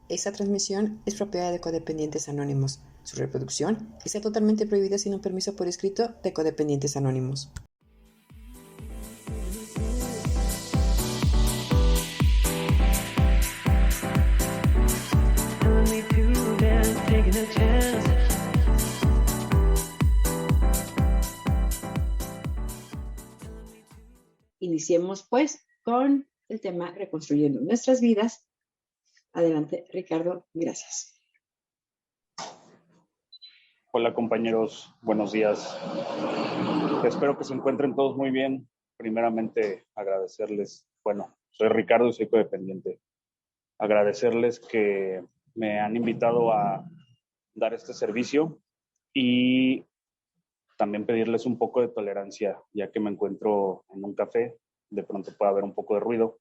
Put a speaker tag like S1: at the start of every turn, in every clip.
S1: Esta transmisión es propiedad de Codependientes Anónimos. Su reproducción está totalmente prohibida sin un permiso por escrito de Codependientes Anónimos. Iniciemos pues con el tema Reconstruyendo nuestras vidas. Adelante, Ricardo, gracias.
S2: Hola compañeros, buenos días. Espero que se encuentren todos muy bien. Primeramente agradecerles, soy Ricardo y soy codependiente. Agradecerles que me han invitado a dar este servicio y también pedirles un poco de tolerancia, ya que me encuentro en un café, de pronto puede haber un poco de ruido,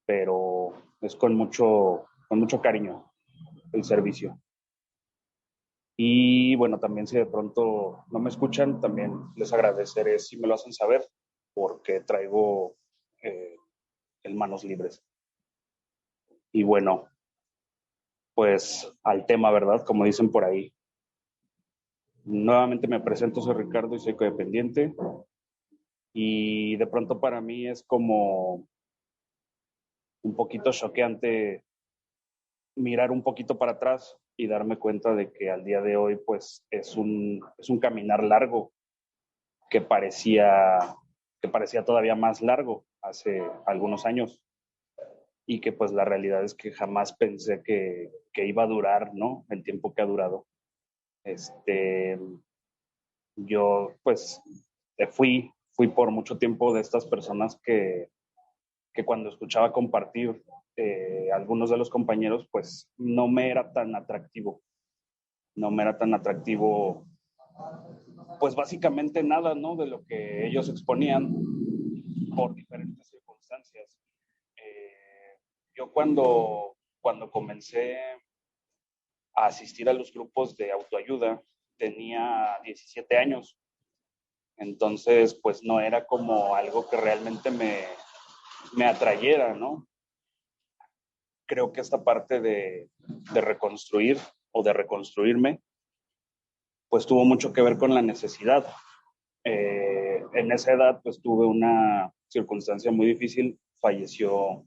S2: pero es con mucho cariño el servicio. Y bueno, también si de pronto no me escuchan, también les agradeceré si me lo hacen saber, porque traigo el manos libres. Y bueno, pues al tema, ¿verdad? Como dicen por ahí. Nuevamente me presento, soy Ricardo y soy codependiente. Y de pronto para mí es como un poquito choqueante mirar un poquito para atrás y darme cuenta de que al día de hoy pues es un caminar largo que parecía todavía más largo hace algunos años y que pues la realidad es que jamás pensé que iba a durar, ¿no? El tiempo que ha durado. Yo pues fui por mucho tiempo de estas personas que cuando escuchaba compartir algunos de los compañeros, pues no me era tan atractivo. No me era tan atractivo, pues básicamente nada, ¿no? De lo que ellos exponían por diferentes circunstancias. Yo cuando comencé a asistir a los grupos de autoayuda, tenía 17 años. Entonces, pues no era como algo que realmente me atrayera, ¿no? Creo que esta parte de reconstruir o de reconstruirme, pues tuvo mucho que ver con la necesidad. En esa edad, pues tuve una circunstancia muy difícil. Falleció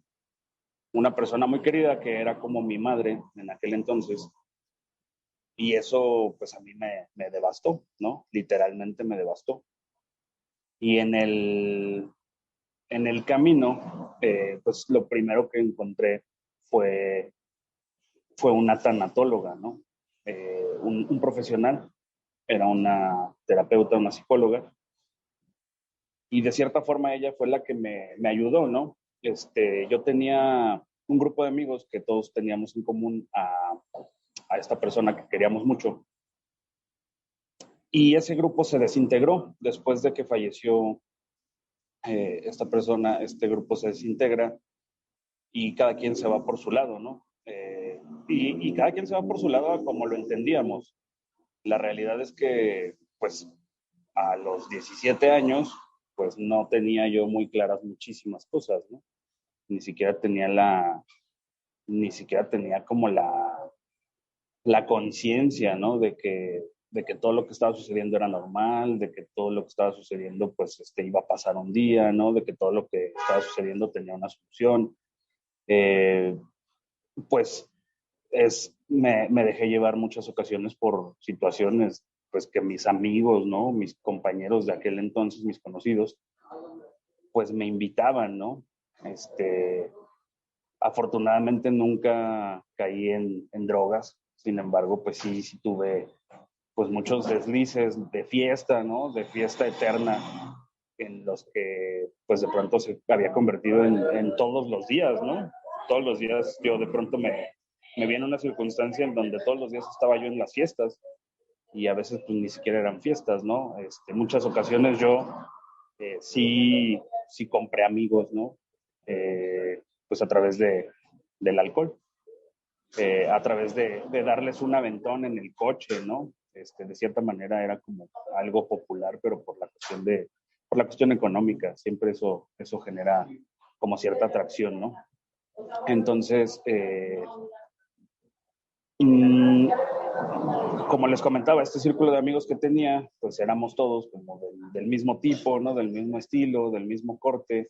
S2: una persona muy querida que era como mi madre en aquel entonces. Y eso, pues a mí me devastó, ¿no? Literalmente me devastó. Y en el camino, pues lo primero que encontré fue una tanatóloga, ¿no? Un profesional, era una terapeuta, una psicóloga, y de cierta forma ella fue la que me ayudó, ¿no? Yo tenía un grupo de amigos que todos teníamos en común a esta persona que queríamos mucho, y ese grupo se desintegró después de que falleció esta persona. Este grupo se desintegra y cada quien se va por su lado, ¿no? Y cada quien se va por su lado como lo entendíamos. La realidad es que, pues, a los 17 años, pues no tenía yo muy claras muchísimas cosas, ¿no? Ni siquiera tenía como la conciencia, ¿no? De que todo lo que estaba sucediendo era normal, de que todo lo que estaba sucediendo, pues, iba a pasar un día, ¿no? De que todo lo que estaba sucediendo tenía una solución. Pues me dejé llevar muchas ocasiones por situaciones, pues que mis amigos, ¿no? Mis compañeros de aquel entonces, mis conocidos, pues me invitaban, ¿no? Afortunadamente nunca caí en drogas, sin embargo, pues sí tuve pues muchos deslices de fiesta, ¿no? De fiesta eterna, en los que pues de pronto se había convertido en todos los días, ¿no? Todos los días yo de pronto me vi en una circunstancia en donde todos los días estaba yo en las fiestas y a veces pues ni siquiera eran fiestas, ¿no? Muchas ocasiones yo sí compré amigos, ¿no? Pues a través del alcohol, a través de darles un aventón en el coche, ¿no? De cierta manera era como algo popular, pero por la cuestión económica, siempre eso genera como cierta atracción, ¿no? Entonces, Mm, como les comentaba, este círculo de amigos que tenía, pues éramos todos como del mismo tipo, ¿no? Del mismo estilo, del mismo corte.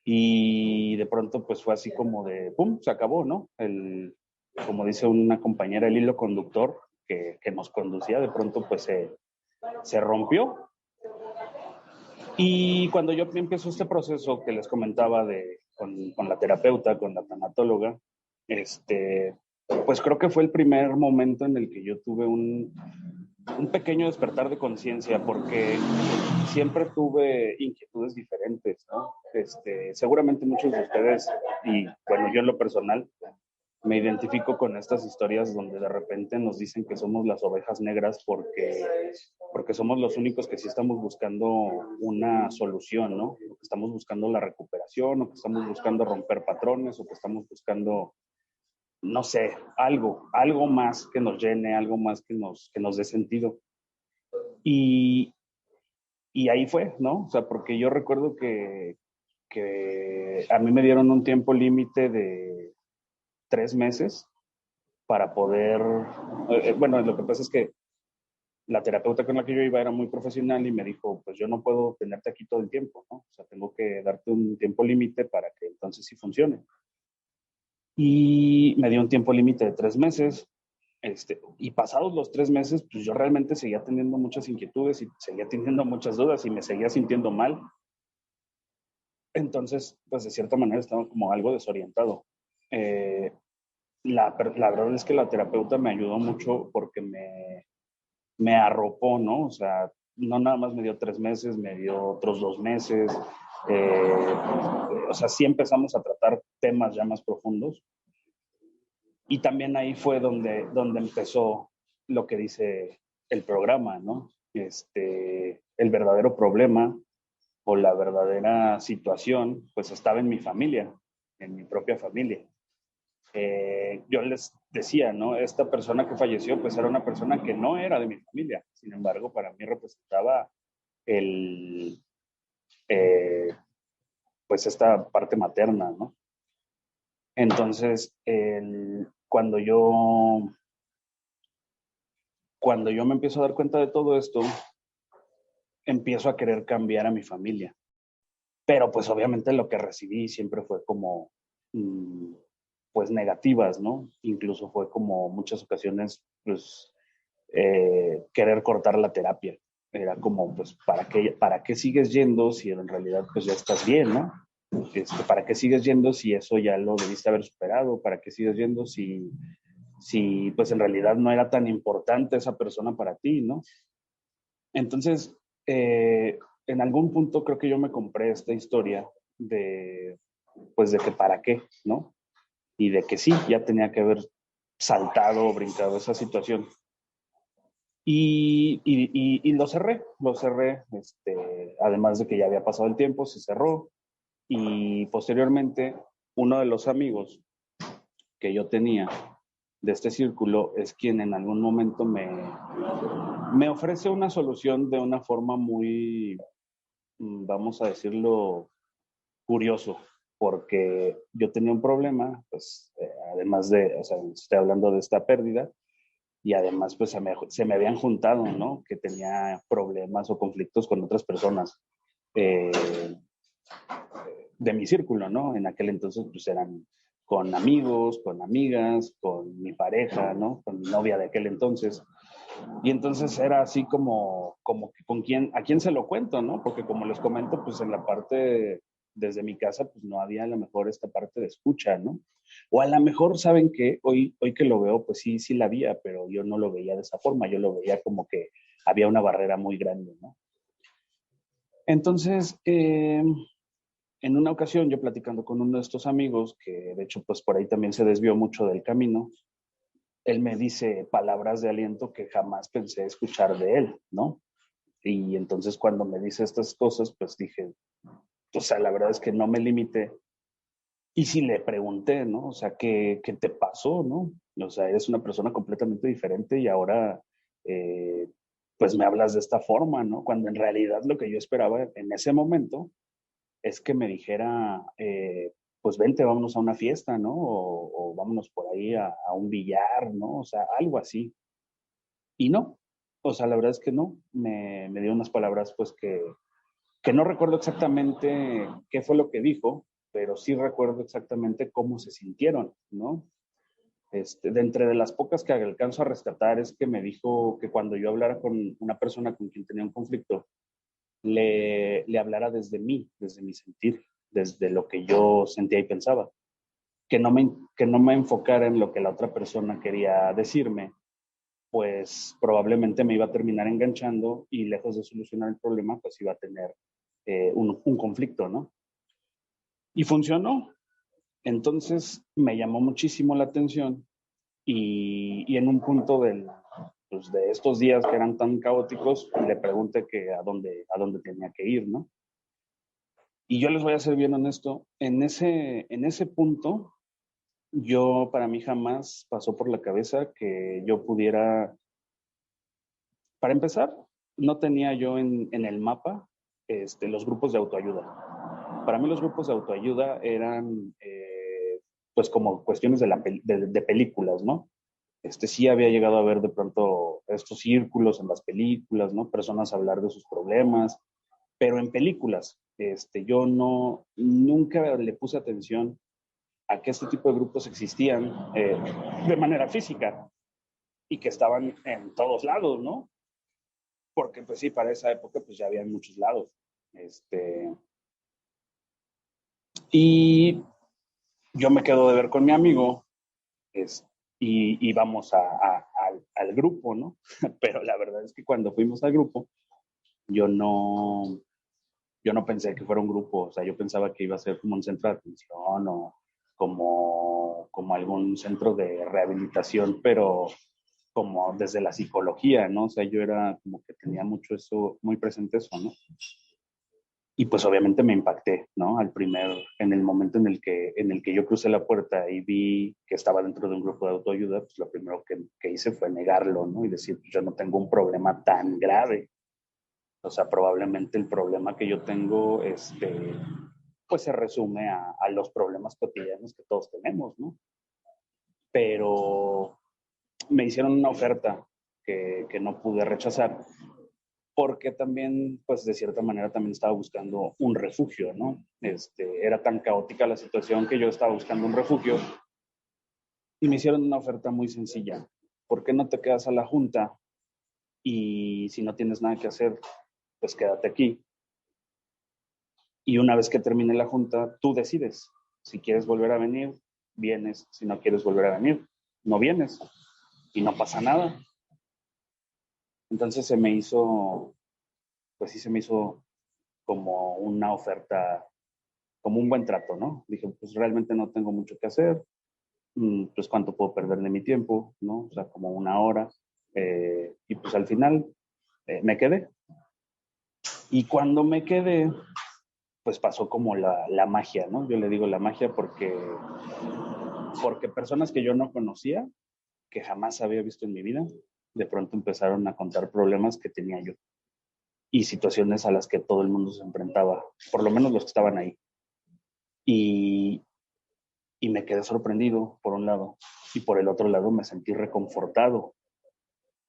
S2: Y de pronto, pues fue así como de, ¡pum!, se acabó, ¿no? Como dice una compañera, el hilo conductor que nos conducía, de pronto, pues se rompió. Y cuando yo empiezo este proceso que les comentaba con la terapeuta, con la tanatóloga, pues creo que fue el primer momento en el que yo tuve un pequeño despertar de conciencia, porque siempre tuve inquietudes diferentes, ¿no? Seguramente muchos de ustedes, y bueno, yo en lo personal, me identifico con estas historias donde de repente nos dicen que somos las ovejas negras porque somos los únicos que sí estamos buscando una solución, ¿no? O que estamos buscando la recuperación, o que estamos buscando romper patrones, o que estamos buscando, no sé, algo más que nos llene, algo más que nos dé sentido. Y, y ahí fue, ¿no? O sea, porque yo recuerdo que a mí me dieron un tiempo límite de 3 meses para poder, bueno, lo que pasa es que la terapeuta con la que yo iba era muy profesional y me dijo, pues yo no puedo tenerte aquí todo el tiempo, ¿no? O sea, tengo que darte un tiempo límite para que entonces sí funcione. Y me dio un tiempo límite de 3 meses. Y pasados los 3 meses, pues yo realmente seguía teniendo muchas inquietudes y seguía teniendo muchas dudas y me seguía sintiendo mal. Entonces, pues de cierta manera estaba como algo desorientado. Eh, la verdad es que la terapeuta me ayudó mucho porque me arropó, ¿no? O sea, no nada más me dio 3 meses, me dio otros 2 meses. eh, o sea, sí empezamos a tratar temas ya más profundos. Y también ahí fue donde empezó lo que dice el programa, ¿no? El verdadero problema o la verdadera situación, pues estaba en mi familia, en mi propia familia. Yo les decía, ¿no? Esta persona que falleció, pues era una persona que no era de mi familia. Sin embargo, para mí representaba el, eh, pues esta parte materna, ¿no? Entonces, cuando yo me empiezo a dar cuenta de todo esto, empiezo a querer cambiar a mi familia. Pero pues obviamente lo que recibí siempre fue como, pues negativas, ¿no? Incluso fue como muchas ocasiones, pues, querer cortar la terapia. Era como, pues, ¿para qué sigues yendo si en realidad pues ya estás bien, ¿no? ¿Para qué sigues yendo si eso ya lo debiste haber superado? ¿Para qué sigues yendo si pues en realidad no era tan importante esa persona para ti, ¿no? Entonces, en algún punto creo que yo me compré esta historia de, pues de que para qué, ¿no? Y de que sí, ya tenía que haber saltado o brincado esa situación. Y lo cerré, además de que ya había pasado el tiempo, se cerró. Y posteriormente, uno de los amigos que yo tenía de este círculo es quien en algún momento me ofrece una solución de una forma muy, vamos a decirlo, curioso, porque yo tenía un problema, pues, además de, o sea, estoy hablando de esta pérdida, y además, pues, se me habían juntado, ¿no? Que tenía problemas o conflictos con otras personas eh, de mi círculo, ¿no? En aquel entonces, pues, eran con amigos, con amigas, con mi pareja, ¿no? Con mi novia de aquel entonces. Y entonces era así como que a quién se lo cuento, ¿no? Porque como les comento, pues en la parte, desde mi casa, pues no había a lo mejor esta parte de escucha, ¿no? O a lo mejor, ¿saben qué? Hoy que lo veo, pues sí la había, pero yo no lo veía de esa forma, yo lo veía como que había una barrera muy grande, ¿no? Entonces, en una ocasión, yo platicando con uno de estos amigos, que de hecho, pues por ahí también se desvió mucho del camino, él me dice palabras de aliento que jamás pensé escuchar de él, ¿no? Y entonces cuando me dice estas cosas, pues dije, o sea, la verdad es que no me limité. Y sí le pregunté, ¿no? O sea, ¿qué te pasó, no? O sea, eres una persona completamente diferente y ahora, eh, pues me hablas de esta forma, ¿no? Cuando en realidad lo que yo esperaba en ese momento es que me dijera, pues vente, vámonos a una fiesta, ¿no? O vámonos por ahí a un billar, ¿no? O sea, algo así. Y no, o sea, la verdad es que no. Me dio unas palabras, pues, que no recuerdo exactamente qué fue lo que dijo, pero sí recuerdo exactamente cómo se sintieron, ¿no? De entre de las pocas que alcanzo a rescatar es que me dijo que cuando yo hablara con una persona con quien tenía un conflicto, le hablara desde mí, desde mi sentir, desde lo que yo sentía y pensaba, que no me enfocara en lo que la otra persona quería decirme, pues probablemente me iba a terminar enganchando y lejos de solucionar el problema, pues iba a tener un conflicto, ¿no? Y funcionó. Entonces me llamó muchísimo la atención y en un punto pues de estos días que eran tan caóticos, le pregunté que a dónde tenía que ir, ¿no? Y yo les voy a ser bien honesto, en ese punto, yo para mí jamás pasó por la cabeza que yo pudiera, para empezar, no tenía yo en el mapa los grupos de autoayuda. Para mí los grupos de autoayuda eran pues como cuestiones de películas, ¿no? Sí había llegado a ver de pronto estos círculos en las películas, ¿no? Personas hablar de sus problemas, pero en películas. Yo no, nunca le puse atención a que este tipo de grupos existían de manera física y que estaban en todos lados, ¿no? Porque pues sí, para esa época pues ya había en muchos lados. Y yo me quedo de ver con mi amigo y vamos al grupo, ¿no? Pero la verdad es que cuando fuimos al grupo, yo no, yo no pensé que fuera un grupo, o sea, yo pensaba que iba a ser como un centro de atención o como algún centro de rehabilitación, pero como desde la psicología, ¿no? O sea, yo era como que tenía mucho eso, muy presente eso, ¿no? Y pues obviamente me impacté, ¿no? En el momento en el que yo crucé la puerta y vi que estaba dentro de un grupo de autoayuda, pues lo primero que hice fue negarlo, ¿no? Y decir, pues yo no tengo un problema tan grave. O sea, probablemente el problema que yo tengo, pues se resume a los problemas cotidianos que todos tenemos, ¿no? Pero me hicieron una oferta que no pude rechazar porque también, pues de cierta manera también estaba buscando un refugio, ¿no? Era tan caótica la situación que yo estaba buscando un refugio y me hicieron una oferta muy sencilla. ¿Por qué no te quedas a la junta y si no tienes nada que hacer, pues quédate aquí? Y una vez que termine la junta, tú decides. Si quieres volver a venir, vienes. Si no quieres volver a venir, no vienes. Y no pasa nada. Entonces pues sí se me hizo como una oferta, como un buen trato, ¿no? Dije, pues realmente no tengo mucho que hacer, pues cuánto puedo perder de mi tiempo, ¿no? O sea, como una hora. Y pues al final me quedé. Y cuando me quedé, pues pasó como la magia, ¿no? Yo le digo la magia porque personas que yo no conocía, que jamás había visto en mi vida, de pronto empezaron a contar problemas que tenía yo y situaciones a las que todo el mundo se enfrentaba, por lo menos los que estaban ahí. Y, y me quedé sorprendido, por un lado, y por el otro lado me sentí reconfortado,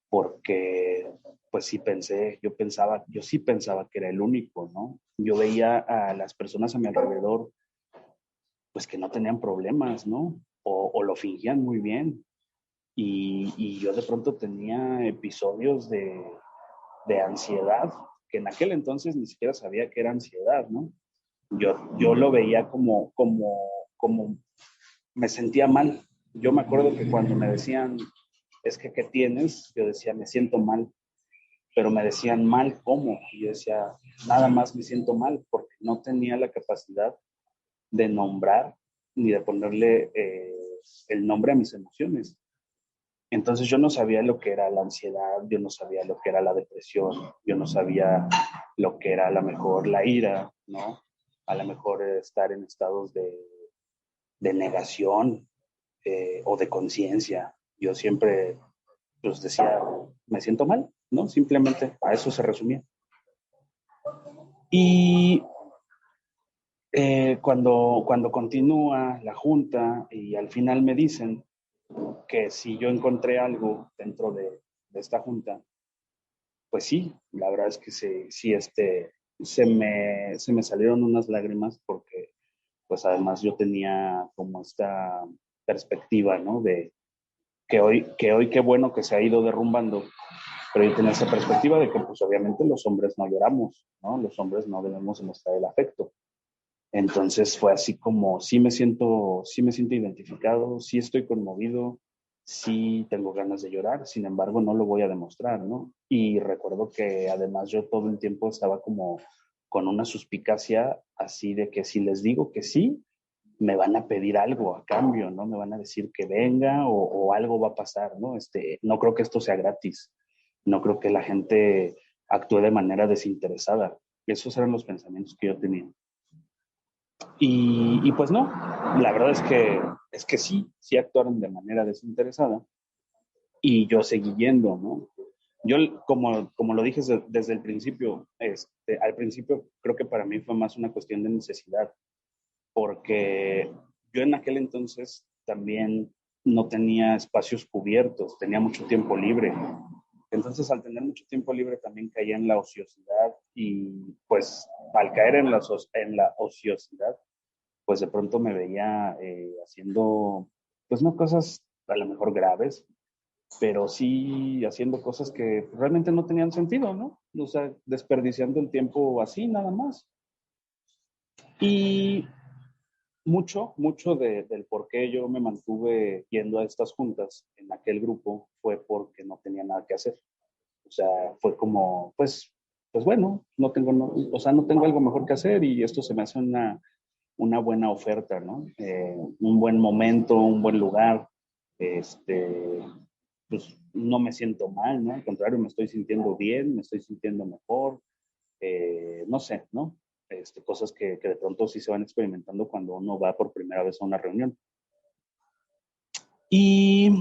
S2: porque pues yo sí pensaba que era el único, ¿no? Yo veía a las personas a mi alrededor, pues que no tenían problemas, ¿no? O lo fingían muy bien. Y yo de pronto tenía episodios de ansiedad, que en aquel entonces ni siquiera sabía que era ansiedad, ¿no? Yo lo veía como me sentía mal. Yo me acuerdo que cuando me decían, es que, ¿qué tienes? Yo decía, me siento mal, pero me decían mal, ¿cómo? Y yo decía, nada más me siento mal, porque no tenía la capacidad de nombrar ni de ponerle el nombre a mis emociones. Entonces yo no sabía lo que era la ansiedad, yo no sabía lo que era la depresión, yo no sabía lo que era a lo mejor la ira, ¿no? A lo mejor estar en estados de negación o de conciencia. Yo siempre pues decía, me siento mal, ¿no? Simplemente a eso se resumía. Y cuando continúa la junta y al final me dicen que si yo encontré algo dentro de esta junta, pues sí, la verdad es que sí, se me salieron unas lágrimas porque pues además yo tenía como esta perspectiva, ¿no? De que hoy qué bueno que se ha ido derrumbando, pero yo tenía esa perspectiva de que pues obviamente los hombres no lloramos, ¿no? Los hombres no debemos demostrar el afecto. Entonces fue así como, sí me siento identificado, sí estoy conmovido, sí tengo ganas de llorar, sin embargo no lo voy a demostrar, ¿no? Y recuerdo que además yo todo el tiempo estaba como con una suspicacia así de que si les digo que sí, me van a pedir algo a cambio, ¿no? Me van a decir que venga o algo va a pasar, ¿no? No creo que esto sea gratis, no creo que la gente actúe de manera desinteresada. Esos eran los pensamientos que yo tenía. Y pues no, la verdad es que sí actuaron de manera desinteresada y yo seguí yendo, ¿no? Yo, como lo dije desde el principio, al principio creo que para mí fue más una cuestión de necesidad, porque yo en aquel entonces también no tenía espacios cubiertos, tenía mucho tiempo libre. Entonces, al tener mucho tiempo libre, también caía en la ociosidad y pues al caer en la ociosidad, pues de pronto me veía haciendo, pues no cosas a lo mejor graves, pero sí haciendo cosas que realmente no tenían sentido, ¿no? O sea, desperdiciando el tiempo así nada más. Y mucho del por qué yo me mantuve yendo a estas juntas en aquel grupo fue porque no tenía nada que hacer. O sea, fue como, pues bueno, o sea, no tengo algo mejor que hacer y esto se me hace una buena oferta, ¿no? Un buen momento, un buen lugar, pues no me siento mal, ¿no? Al contrario, me estoy sintiendo bien, me estoy sintiendo mejor, no sé, ¿no? Cosas que de pronto sí se van experimentando cuando uno va por primera vez a una reunión. Y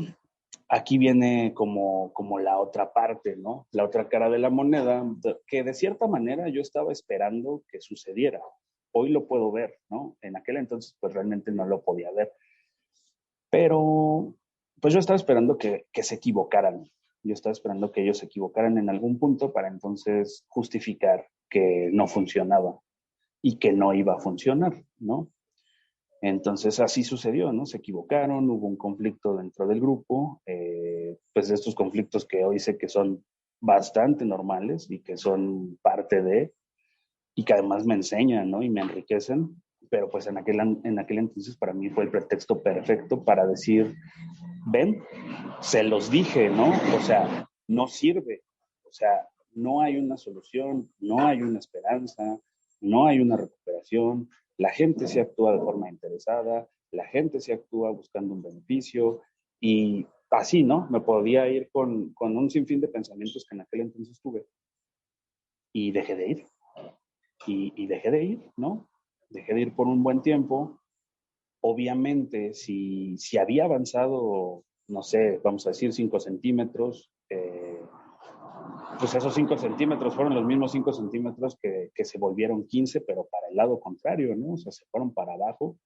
S2: aquí viene como la otra parte, ¿no? La otra cara de la moneda, que de cierta manera yo estaba esperando que sucediera. Hoy lo puedo ver, ¿no? En aquel entonces, pues realmente no lo podía ver. Pero, pues yo estaba esperando que se equivocaran. Yo estaba esperando que ellos se equivocaran en algún punto para entonces justificar que no funcionaba y que no iba a funcionar, ¿no? Entonces así sucedió, ¿no? Se equivocaron, hubo un conflicto dentro del grupo, pues de estos conflictos que hoy sé que son bastante normales y que son parte de, y que además me enseñan, ¿no? Y me enriquecen, pero pues en aquel entonces para mí fue el pretexto perfecto para decir, ven, se los dije, ¿no? O sea, no sirve, o sea, no hay una solución, no hay una esperanza, no hay una recuperación, la gente se actúa de forma interesada, la gente se actúa buscando un beneficio y así, ¿no? Me podía ir con un sinfín de pensamientos que en aquel entonces tuve y dejé de ir, y dejé de ir, ¿no? Dejé de ir por un buen tiempo. Obviamente, si había avanzado, no sé, vamos a decir 5 centímetros, pues esos 5 centímetros fueron los mismos 5 centímetros que se volvieron 15, pero para el lado contrario, ¿no? O sea, se fueron para abajo.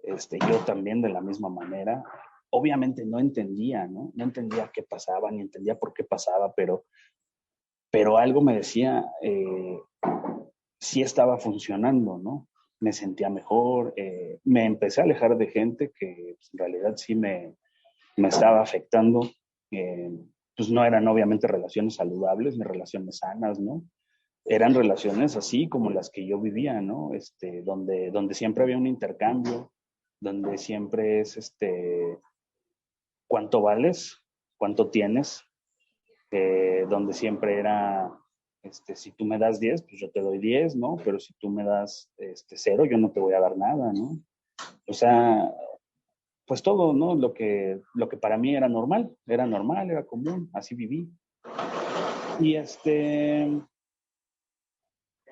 S2: Yo también de la misma manera. Obviamente no entendía, ¿no? No entendía qué pasaba, ni entendía por qué pasaba, pero algo me decía, sí estaba funcionando, ¿no? Me sentía mejor, me empecé a alejar de gente que pues, en realidad sí me estaba afectando. Eh, pues no eran obviamente relaciones saludables ni relaciones sanas, ¿no? Eran relaciones así como las que yo vivía, ¿no? Donde siempre había un intercambio, donde siempre es, ¿cuánto vales? ¿Cuánto tienes? Donde siempre era, si tú me das 10 pues yo te doy 10, ¿no? Pero si tú me das 0, yo no te voy a dar nada, ¿no? O sea, pues todo, ¿no? Lo que para mí era normal, era común, así viví. Y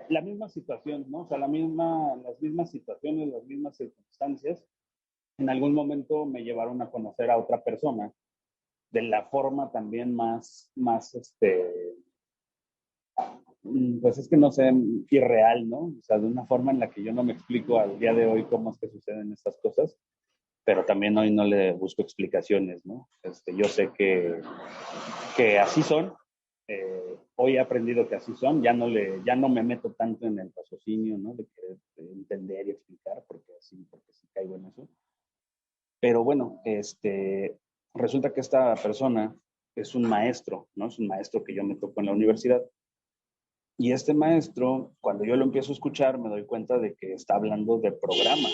S2: la misma situación, ¿no? O sea, las mismas situaciones, las mismas circunstancias, en algún momento me llevaron a conocer a otra persona de la forma también más Pues es que no sé, irreal, ¿no? O sea, de una forma en la que yo no me explico al día de hoy cómo es que suceden estas cosas, pero también hoy no le busco explicaciones, ¿no? Yo sé que así son. Hoy he aprendido que así son, ya no me meto tanto en el raciocinio, ¿no? De querer entender y explicar, porque sí caigo en eso. Pero bueno, resulta que esta persona es un maestro, ¿no? Es un maestro que yo me toco en la universidad. Y este maestro, cuando yo lo empiezo a escuchar, me doy cuenta de que está hablando de programa.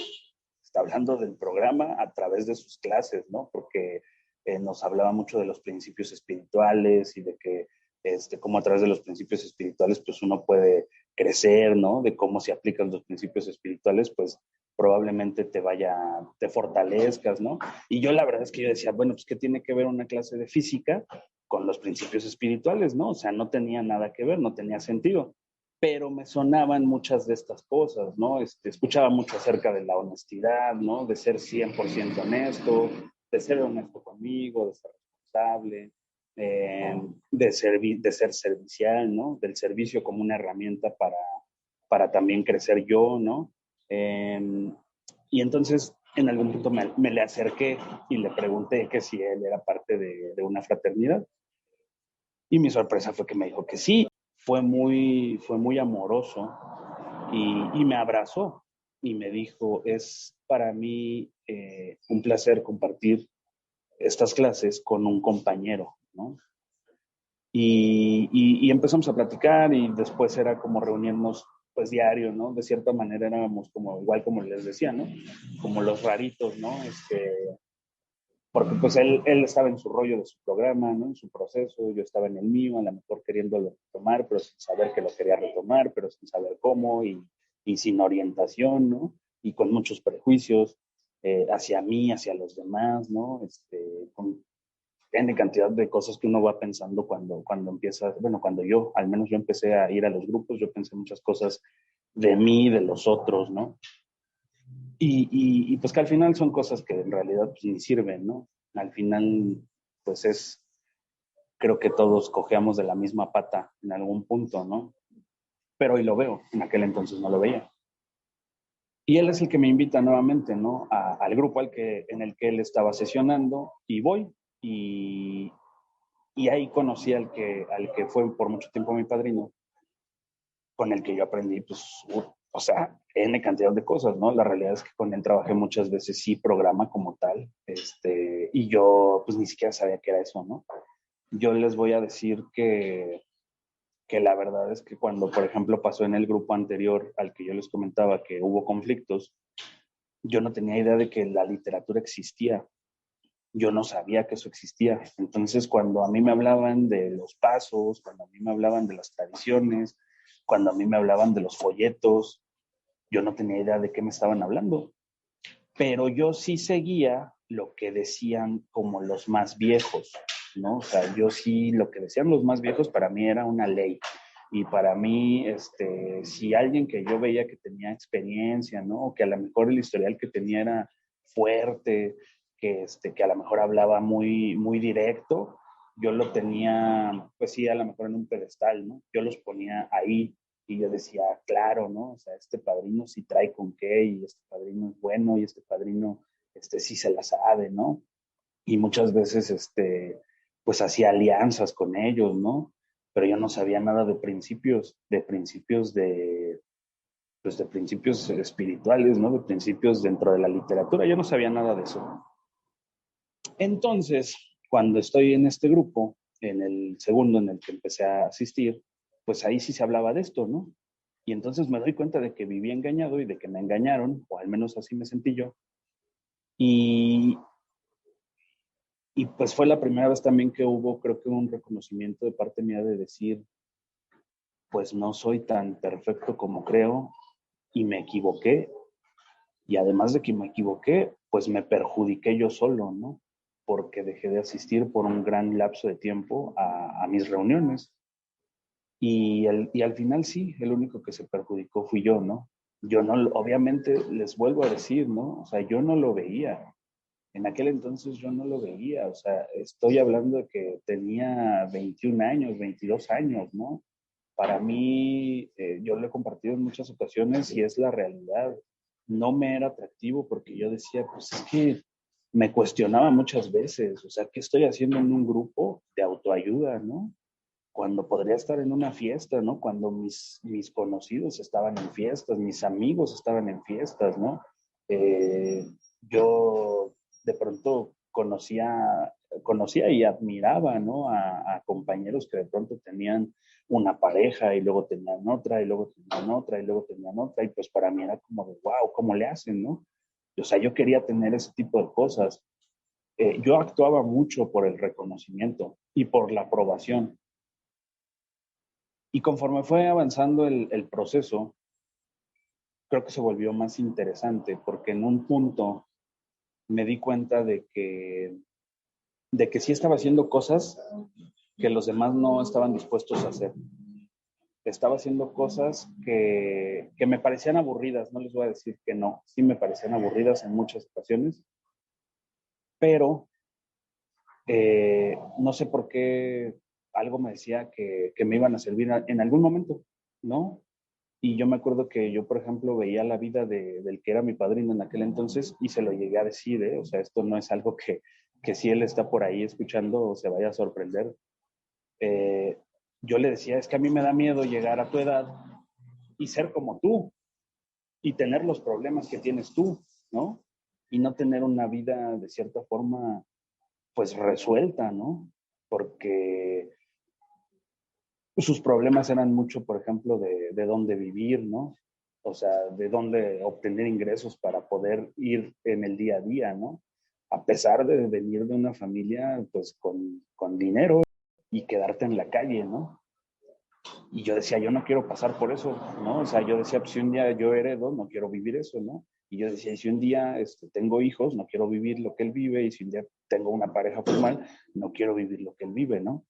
S2: Está hablando del programa a través de sus clases, ¿no? Porque nos hablaba mucho de los principios espirituales y de que, cómo a través de los principios espirituales, pues uno puede crecer, ¿no? De cómo se aplican los principios espirituales, pues probablemente te fortalezcas, ¿no? Y yo la verdad es que yo decía, bueno, pues ¿qué tiene que ver una clase de física con los principios espirituales, ¿no? O sea, no tenía nada que ver, no tenía sentido. Pero me sonaban muchas de estas cosas, ¿no? Escuchaba mucho acerca de la honestidad, ¿no? De ser 100% honesto, de ser honesto conmigo, de ser responsable, de ser servicial, ¿no? Del servicio como una herramienta para también crecer yo, ¿no? Eh, y entonces en algún punto me le acerqué y le pregunté que si él era parte de una fraternidad. Y mi sorpresa fue que me dijo que sí. Fue muy amoroso y me abrazó y me dijo, es para mí un placer compartir estas clases con un compañero, ¿no? Y empezamos a platicar y después era como reunirnos pues diario, ¿no? De cierta manera éramos como, igual como les decía, ¿no? Como los raritos, ¿no? Porque pues él estaba en su rollo de su programa, ¿no? En su proceso, yo estaba en el mío, a lo mejor queriéndolo retomar, pero sin saber que lo quería retomar, pero sin saber cómo y sin orientación, ¿no? Y con muchos prejuicios hacia mí, hacia los demás, ¿no? Con N cantidad de cosas que uno va pensando cuando empieza, bueno, cuando yo, al menos yo empecé a ir a los grupos, yo pensé muchas cosas de mí, de los otros, ¿no? Y pues que al final son cosas que en realidad pues, ni sirven, ¿no? Al final, pues creo que todos cojeamos de la misma pata en algún punto, ¿no? Pero hoy lo veo, en aquel entonces no lo veía. Y él es el que me invita nuevamente, ¿no? Al grupo en el que él estaba sesionando y voy. Y, y ahí conocí al que fue por mucho tiempo mi padrino, con el que yo aprendí, pues, o sea, N cantidad de cosas, ¿no? La realidad es que con él trabajé muchas veces, sí, programa como tal, y yo, pues, ni siquiera sabía qué era eso, ¿no? Yo les voy a decir que la verdad es que cuando, por ejemplo, pasó en el grupo anterior al que yo les comentaba que hubo conflictos, yo no tenía idea de que la literatura existía. Yo no sabía que eso existía. Entonces, cuando a mí me hablaban de los pasos, cuando a mí me hablaban de las tradiciones, cuando a mí me hablaban de los folletos, yo no tenía idea de qué me estaban hablando. Pero yo sí seguía lo que decían como los más viejos, ¿no? O sea, yo sí, lo que decían los más viejos para mí era una ley. Y para mí, si alguien que yo veía que tenía experiencia, ¿no? O que a lo mejor el historial que tenía era fuerte, que a lo mejor hablaba muy directo, yo lo tenía, pues sí, a lo mejor en un pedestal, ¿no? Yo los ponía ahí y yo decía, claro, ¿no? O sea, este padrino sí trae con qué y este padrino es bueno y este padrino, sí se la sabe, ¿no? Y muchas veces, pues hacía alianzas con ellos, ¿no? Pero yo no sabía nada pues de principios espirituales, ¿no? De principios dentro de la literatura. Yo no sabía nada de eso. Entonces, cuando estoy en este grupo, en el segundo en el que empecé a asistir, pues ahí sí se hablaba de esto, ¿no? Y entonces me doy cuenta de que viví engañado y de que me engañaron, o al menos así me sentí yo. Y, y pues fue la primera vez también que hubo, creo que un reconocimiento de parte mía de decir, pues no soy tan perfecto como creo y me equivoqué. Y además de que me equivoqué, pues me perjudiqué yo solo, ¿no? Porque dejé de asistir por un gran lapso de tiempo a mis reuniones. Y al final sí, el único que se perjudicó fui yo, ¿no? Yo no, obviamente les vuelvo a decir, ¿no? O sea, yo no lo veía. En aquel entonces yo no lo veía. O sea, estoy hablando de que tenía 21 años, 22 años, ¿no? para mí, yo lo he compartido en muchas ocasiones y es la realidad. No me era atractivo porque yo decía, pues es que me cuestionaba muchas veces, o sea, ¿qué estoy haciendo en un grupo de autoayuda, no? Cuando podría estar en una fiesta, ¿no? Cuando mis conocidos estaban en fiestas, mis amigos estaban en fiestas, ¿no? Eh, yo de pronto conocía y admiraba, ¿no? A compañeros que de pronto tenían una pareja y luego tenían otra y luego tenían otra y luego tenían otra y pues para mí era como de, wow, ¿cómo le hacen, no? O sea, yo quería tener ese tipo de cosas. Yo actuaba mucho por el reconocimiento y por la aprobación. Y conforme fue avanzando el proceso, creo que se volvió más interesante porque en un punto me di cuenta de que sí estaba haciendo cosas que los demás no estaban dispuestos a hacer. Estaba haciendo cosas que me parecían aburridas, no les voy a decir que no, sí me parecían aburridas en muchas ocasiones, pero no sé por qué algo me decía que me iban a servir en algún momento, ¿no? Y yo me acuerdo que yo, por ejemplo, veía la vida del que era mi padrino en aquel entonces y se lo llegué a decir, ¿eh? O sea, esto no es algo que si él está por ahí escuchando se vaya a sorprender. Eh, yo le decía, es que a mí me da miedo llegar a tu edad y ser como tú y tener los problemas que tienes tú, ¿no? Y no tener una vida de cierta forma, pues resuelta, ¿no? Porque sus problemas eran mucho, por ejemplo, de dónde vivir, ¿no? O sea, de dónde obtener ingresos para poder ir en el día a día, ¿no? A pesar de venir de una familia, pues, con dinero y quedarte en la calle, ¿no? Y yo decía, yo no quiero pasar por eso, ¿no? O sea, yo decía, pues, si un día yo heredo, no quiero vivir eso, ¿no? Y yo decía, y si un día tengo hijos, no quiero vivir lo que él vive, y si un día tengo una pareja formal, no quiero vivir lo que él vive, ¿no?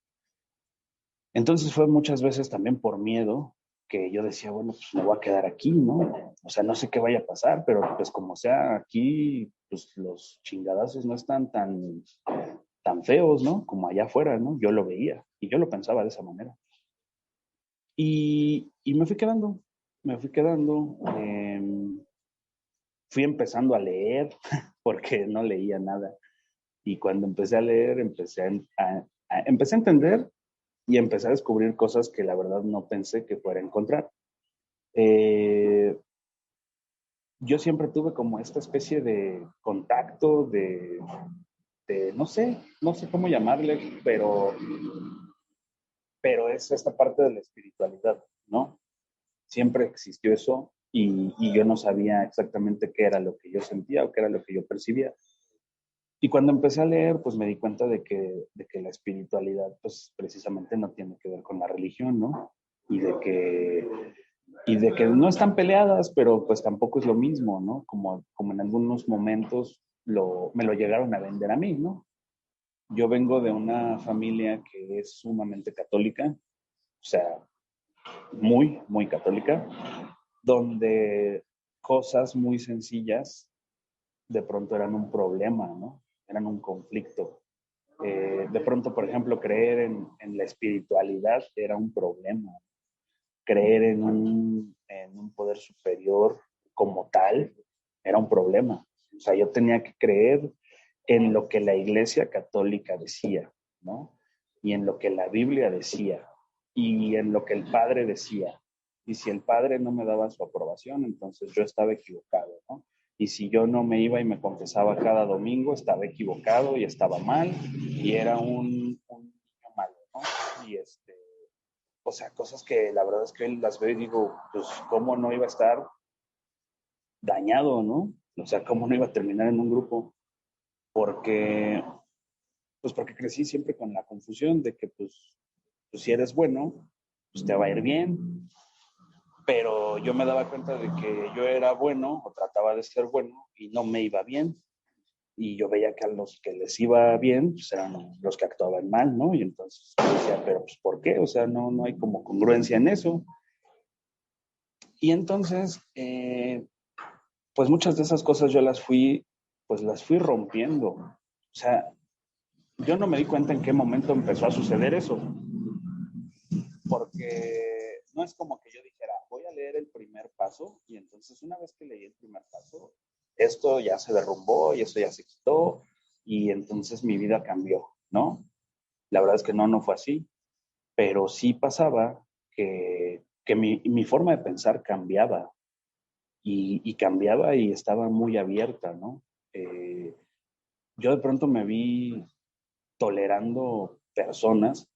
S2: Entonces fue muchas veces también por miedo que yo decía, bueno, pues me voy a quedar aquí, ¿no? O sea, no sé qué vaya a pasar, pero pues como sea aquí, pues los chingadazos no están tan feos, ¿no? Como allá afuera, ¿no? Yo lo veía y yo lo pensaba de esa manera. Y me fui quedando, fui empezando a leer porque no leía nada. Y cuando empecé a leer, empecé a entender y empecé a descubrir cosas que la verdad no pensé que fuera a encontrar. Eh, yo siempre tuve como esta especie de contacto, no sé cómo llamarle, pero es esta parte de la espiritualidad, ¿no? Siempre existió eso y yo no sabía exactamente qué era lo que yo sentía o qué era lo que yo percibía. Y cuando empecé a leer, pues me di cuenta de que la espiritualidad, pues precisamente no tiene que ver con la religión, ¿no? Y de que no están peleadas, pero pues tampoco es lo mismo, ¿no? Como en algunos momentos me lo llegaron a vender a mí, ¿no? Yo vengo de una familia que es sumamente católica, o sea, muy, muy católica, donde cosas muy sencillas de pronto eran un problema, ¿no? Eran un conflicto. De pronto, por ejemplo, creer en la espiritualidad era un problema. Creer en un poder superior como tal era un problema. O sea, yo tenía que creer en lo que la Iglesia Católica decía, ¿no? Y en lo que la Biblia decía, y en lo que el Padre decía. Y si el Padre no me daba su aprobación, entonces yo estaba equivocado, ¿no? Y si yo no me iba y me confesaba cada domingo, estaba equivocado y estaba mal, y era un niño malo, ¿no? O sea, cosas que la verdad es que las veo y digo, pues, ¿cómo no iba a estar dañado, no? O sea, ¿cómo no iba a terminar en un grupo? Porque, pues, porque crecí siempre con la confusión de que, pues si eres bueno, pues te va a ir bien. Pero yo me daba cuenta de que yo era bueno o trataba de ser bueno y no me iba bien. Y yo veía que a los que les iba bien, pues eran los que actuaban mal, ¿no? Y entonces yo decía, pero pues ¿por qué? O sea, no hay como congruencia en eso. Y entonces, pues muchas de esas cosas yo las fui rompiendo. O sea, yo no me di cuenta en qué momento empezó a suceder eso, porque es como que yo dijera, voy a leer el primer paso y entonces una vez que leí el primer paso, esto ya se derrumbó y esto ya se quitó y entonces mi vida cambió, ¿no? La verdad es que no fue así, pero sí pasaba que mi forma de pensar cambiaba y cambiaba y estaba muy abierta, ¿no? Eh, yo de pronto me vi tolerando personas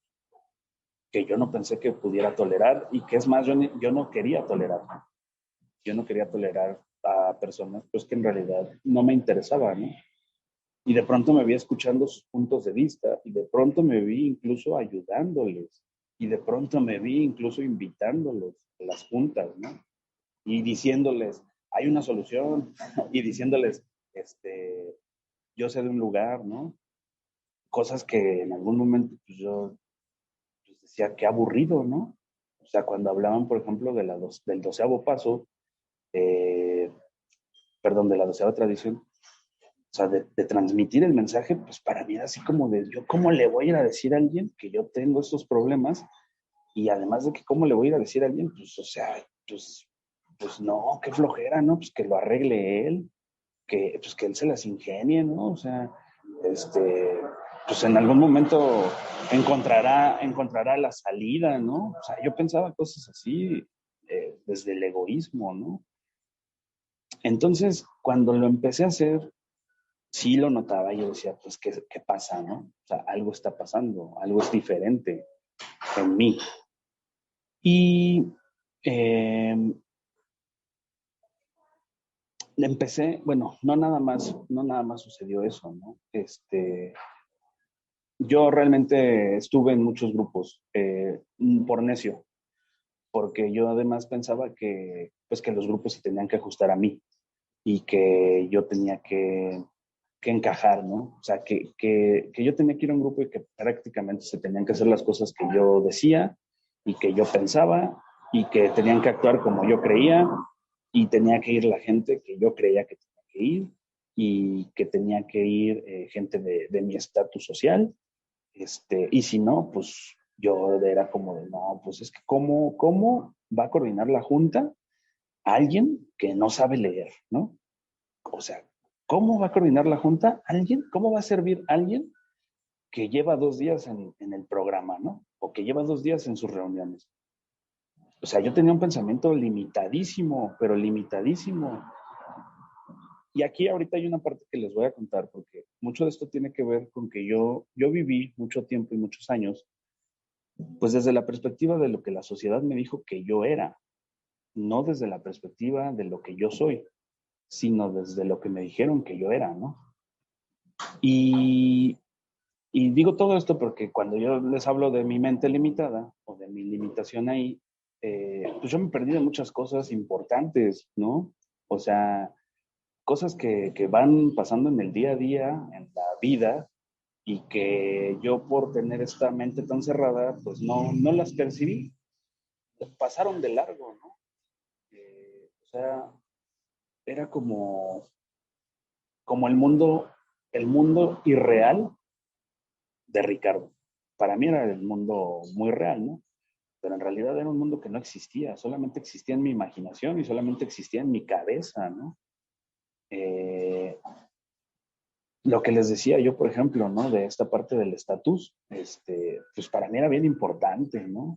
S2: que yo no pensé que pudiera tolerar y que es más, yo no quería tolerar. Yo no quería tolerar a personas pues que en realidad no me interesaban, ¿no? Y de pronto me vi escuchando sus puntos de vista y de pronto me vi incluso ayudándoles y de pronto me vi incluso invitándolos a las juntas, ¿no? Y diciéndoles, hay una solución y diciéndoles, yo sé de un lugar, ¿no? Cosas que en algún momento pues, yo pues, decía, qué aburrido, ¿no? O sea, cuando hablaban, por ejemplo, del 12º paso, eh, perdón, de la 12ª tradición, o sea, de transmitir el mensaje, pues para mí era así como de, yo, ¿cómo le voy a ir a decir a alguien que yo tengo estos problemas? Y además de que, ¿cómo le voy a ir a decir a alguien? Pues, o sea, pues no, qué flojera, ¿no? Pues que lo arregle él, pues que él se las ingenie, ¿no? O sea, pues en algún momento encontrará la salida, ¿no? O sea, yo pensaba cosas así, desde el egoísmo, ¿no? Entonces, cuando lo empecé a hacer, sí lo notaba y yo decía, pues, ¿qué pasa, no? O sea, algo está pasando, algo es diferente en mí. Y eh, empecé, bueno, no nada más sucedió eso, ¿no? Yo realmente estuve en muchos grupos por necio, porque yo además pensaba que, pues, que los grupos se tenían que ajustar a mí y que yo tenía que encajar, ¿no? O sea, que yo tenía que ir a un grupo y que prácticamente se tenían que hacer las cosas que yo decía y que yo pensaba y que tenían que actuar como yo creía y tenía que ir la gente que yo creía que tenía que ir y que tenía que ir gente de mi estatus social. Y si no, pues yo era como de, no, pues es que ¿cómo va a coordinar la junta alguien que no sabe leer, ¿no? O sea, ¿cómo va a coordinar la junta alguien? ¿Cómo va a servir alguien que lleva 2 días en el programa, ¿no? O que lleva 2 días en sus reuniones. O sea, yo tenía un pensamiento limitadísimo, pero limitadísimo. Y aquí ahorita hay una parte que les voy a contar, porque mucho de esto tiene que ver con que yo viví mucho tiempo y muchos años, pues desde la perspectiva de lo que la sociedad me dijo que yo era, no desde la perspectiva de lo que yo soy, sino desde lo que me dijeron que yo era, ¿no? Y, y digo todo esto porque cuando yo les hablo de mi mente limitada o de mi limitación ahí, pues yo me perdí de muchas cosas importantes, ¿no? O sea, cosas que van pasando en el día a día, en la vida, y que yo por tener esta mente tan cerrada, pues no las percibí, pasaron de largo, ¿no? O sea, era como el mundo irreal de Ricardo. Para mí era el mundo muy real, ¿no? Pero en realidad era un mundo que no existía, solamente existía en mi imaginación y solamente existía en mi cabeza, ¿no? Eh, lo que les decía yo, por ejemplo, ¿no? De esta parte del estatus, pues para mí era bien importante, ¿no?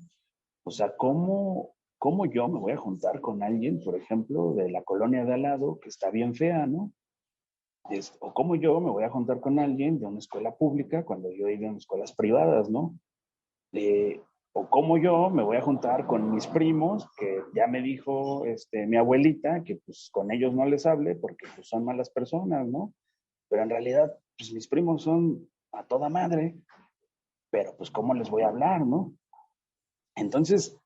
S2: O sea, ¿cómo yo me voy a juntar con alguien, por ejemplo, de la colonia de al lado que está bien fea, ¿no? O cómo yo me voy a juntar con alguien de una escuela pública cuando yo iba en escuelas privadas, ¿no? O cómo yo me voy a juntar con mis primos, que ya me dijo mi abuelita que pues con ellos no les hable porque pues, son malas personas, ¿no? Pero en realidad, pues mis primos son a toda madre, pero pues cómo les voy a hablar, ¿no? Entonces,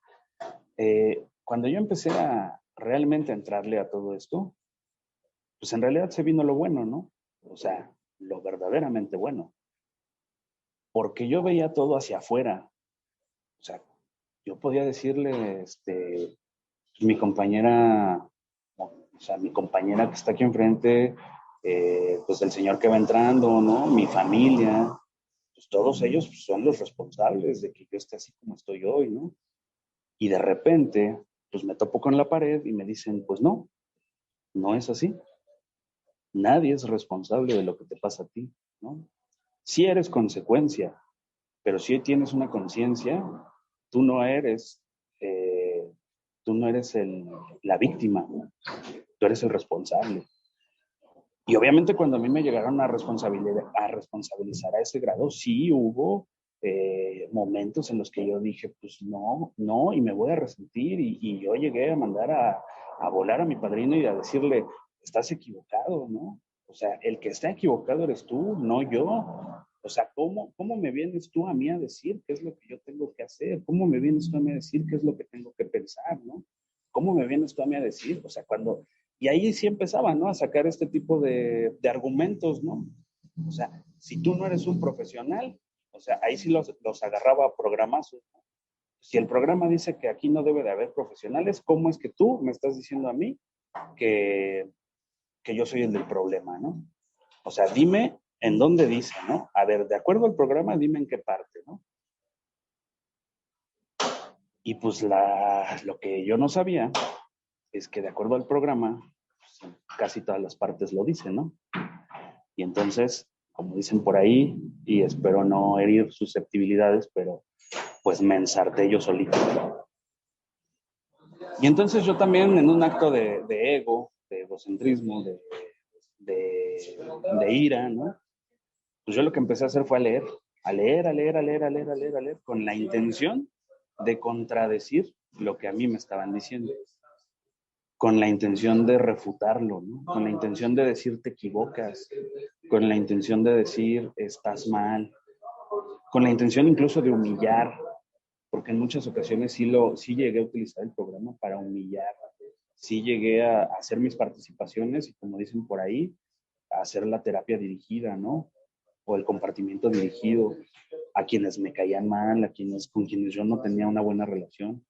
S2: cuando yo empecé a realmente entrarle a todo esto, pues en realidad se vino lo bueno, ¿no? O sea, lo verdaderamente bueno. Porque yo veía todo hacia afuera. O sea, yo podía decirle, mi compañera, o sea, mi compañera que está aquí enfrente, pues el señor que va entrando, ¿no? Mi familia, pues todos ellos pues, son los responsables de que yo esté así como estoy hoy, ¿no? Y de repente, pues me topo con la pared y me dicen, pues no, no es así. Nadie es responsable de lo que te pasa a ti, ¿no? Sí eres consecuencia, pero si tienes una conciencia, tú no eres, eh, tú no eres la víctima, tú eres el responsable. Y obviamente cuando a mí me llegaron a responsabilizar a ese grado, sí hubo momentos en los que yo dije, pues no, no, y me voy a resentir. Y yo llegué a mandar a volar a mi padrino y a decirle, estás equivocado, ¿no? O sea, el que está equivocado eres tú, no yo. O sea, ¿cómo me vienes tú a mí a decir qué es lo que yo tengo que hacer? ¿Cómo me vienes tú a mí a decir qué es lo que tengo que pensar, ¿no? ¿Cómo me vienes tú a mí a decir? O sea, y ahí sí empezaba, ¿no? A sacar este tipo de argumentos, ¿no? O sea, si tú no eres un profesional, o sea, ahí sí los agarraba a programazos. Si el programa dice que aquí no debe de haber profesionales, ¿cómo es que tú me estás diciendo a mí que, que yo soy el del problema, ¿no? O sea, dime en dónde dice, ¿no? A ver, de acuerdo al programa, dime en qué parte, ¿no? Y pues lo que yo no sabía es que de acuerdo al programa, pues, casi todas las partes lo dicen, ¿no? Y entonces, como dicen por ahí, y espero no herir susceptibilidades, pero pues me ensarté yo solito. Y entonces yo también en un acto de ego, de egocentrismo, de ira, ¿no? Pues yo lo que empecé a hacer fue a leer, con la intención de contradecir lo que a mí me estaban diciendo, con la intención de refutarlo, ¿no? Con la intención de decir te equivocas, con la intención de decir estás mal, con la intención incluso de humillar, porque en muchas ocasiones sí llegué a utilizar el programa para humillar, sí llegué a hacer mis participaciones y como dicen por ahí, a hacer la terapia dirigida, ¿no? O el compartimiento dirigido a quienes me caían mal, con quienes yo no tenía una buena relación.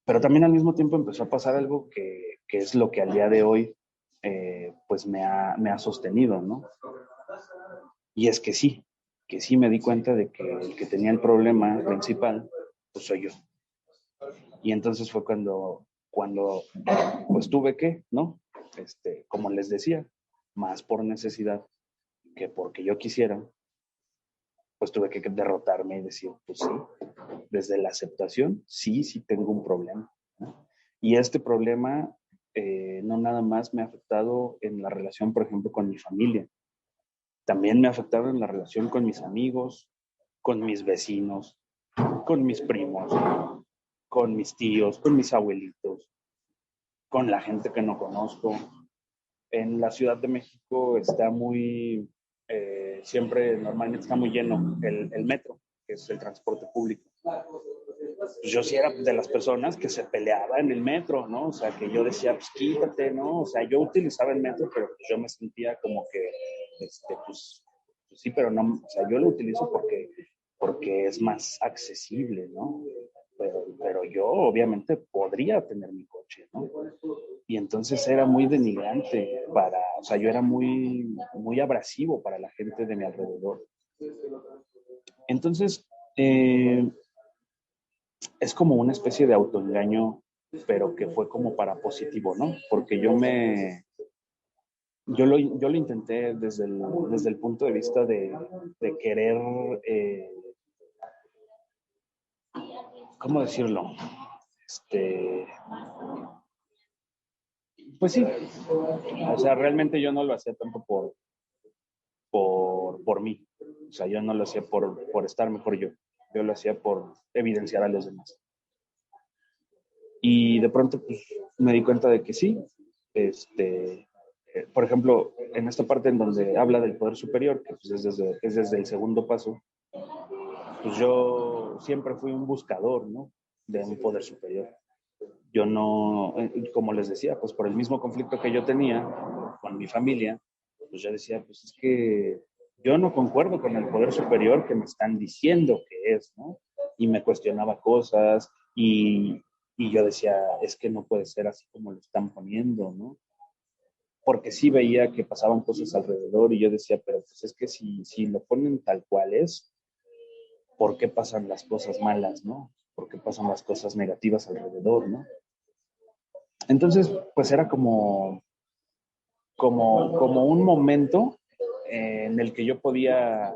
S2: Pero también al mismo tiempo empezó a pasar algo que es lo que al día de hoy pues me ha sostenido, ¿no? Y es que sí me di cuenta de que el que tenía el problema principal, pues soy yo. Y entonces fue cuando pues tuve que, ¿no? Como les decía, más por necesidad que porque yo quisiera, pues tuve que derrotarme y decir, pues sí, desde la aceptación, sí tengo un problema, ¿no? Y este problema no nada más me ha afectado en la relación, por ejemplo, con mi familia, también me ha afectado en la relación con mis amigos, con mis vecinos, con mis primos, con mis tíos, con mis abuelitos, con la gente que no conozco. En la Ciudad de México está siempre normalmente está muy lleno el metro, que es el transporte público. Yo sí era de las personas que se peleaba en el metro, ¿no? O sea, que yo decía, pues quítate, ¿no? O sea, yo utilizaba el metro, pero pues yo me sentía como que, pues sí, pero no, o sea, yo lo utilizo porque es más accesible, ¿no? Pero yo obviamente podría tener mi coche, ¿no? Y entonces era muy denigrante o sea, yo era muy abrasivo para la gente de mi alrededor. Entonces, es como una especie de autoengaño, pero que fue como para positivo, ¿no? Porque yo lo intenté desde el punto de vista de querer, ¿cómo decirlo? Este, pues sí, o sea, realmente yo no lo hacía tanto por mí, o sea, yo no lo hacía por estar mejor yo lo hacía por evidenciar a los demás. Y de pronto, pues, me di cuenta de que sí, por ejemplo, en esta parte en donde habla del poder superior, que pues es desde el segundo paso, pues yo siempre fui un buscador, ¿no? De un poder superior. Yo no, como les decía, pues por el mismo conflicto que yo tenía con mi familia, pues yo decía, pues es que yo no concuerdo con el poder superior que me están diciendo que es, ¿no? Y me cuestionaba cosas y yo decía, es que no puede ser así como lo están poniendo, ¿no? Porque sí veía que pasaban cosas alrededor y yo decía, pero pues es que si lo ponen tal cual es, ¿por qué pasan las cosas malas, no? por qué pasan las cosas negativas alrededor, ¿no? Entonces, pues era como un momento en el que yo podía,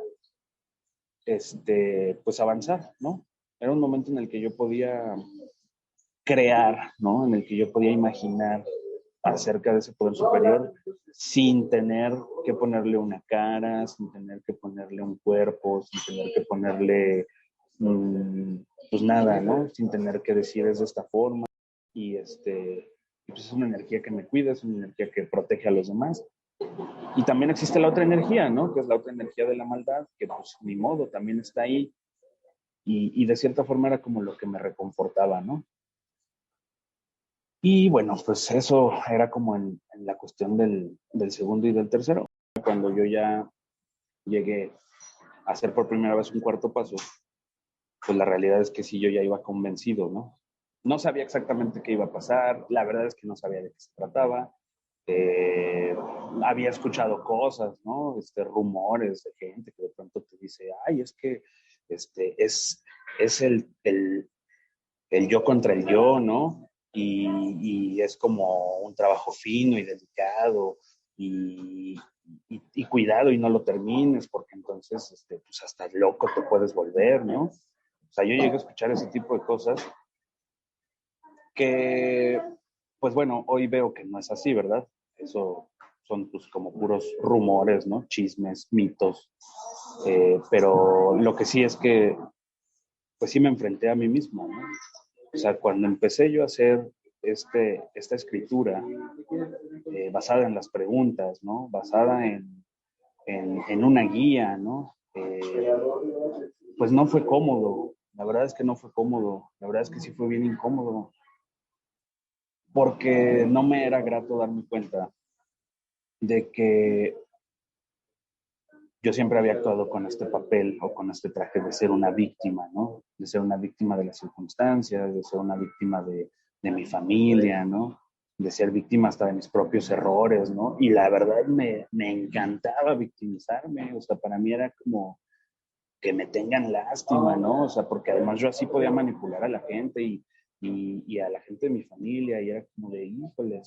S2: pues avanzar, ¿no? Era un momento en el que yo podía crear, ¿no? En el que yo podía imaginar acerca de ese poder superior sin tener que ponerle una cara, sin tener que ponerle un cuerpo, sin tener que ponerle, pues nada, ¿no? Sin tener que decir es de esta forma. Y pues es una energía que me cuida, es una energía que protege a los demás. Y también existe la otra energía, ¿no? Que es la otra energía de la maldad, que pues ni modo, también está ahí. Y de cierta forma era como lo que me reconfortaba, ¿no? Y bueno, pues eso era como en la cuestión del segundo y del tercero. Cuando yo ya llegué a hacer por primera vez un cuarto paso, pues la realidad es que sí, yo ya iba convencido, ¿no? No sabía exactamente qué iba a pasar, la verdad es que no sabía de qué se trataba. Eh, Había escuchado cosas, ¿no? Rumores de gente que de pronto te dice, ay, es que este, es, es el yo contra el yo, ¿no? Y es como un trabajo fino y delicado y cuidado y no lo termines porque entonces pues hasta loco te puedes volver, ¿no? O sea, yo llegué a escuchar ese tipo de cosas que, pues bueno, hoy veo que no es así, ¿verdad? Eso son pues como puros rumores, ¿no? Chismes, mitos. Pero lo que sí es que, pues sí me enfrenté a mí mismo, ¿no? O sea, cuando empecé yo a hacer esta escritura basada en las preguntas, ¿no? Basada en una guía, ¿no? Pues no fue cómodo. La verdad es que no fue cómodo. La verdad es que sí fue bien incómodo. Porque no me era grato darme cuenta de que yo siempre había actuado con este papel o con este traje de ser una víctima, ¿no? De ser una víctima de las circunstancias, de ser una víctima de mi familia, ¿no? De ser víctima hasta de mis propios errores, ¿no? Y la verdad me encantaba victimizarme, o sea, para mí era como que me tengan lástima, ¿no? O sea, porque además yo así podía manipular a la gente y a la gente de mi familia y era como de, híjole,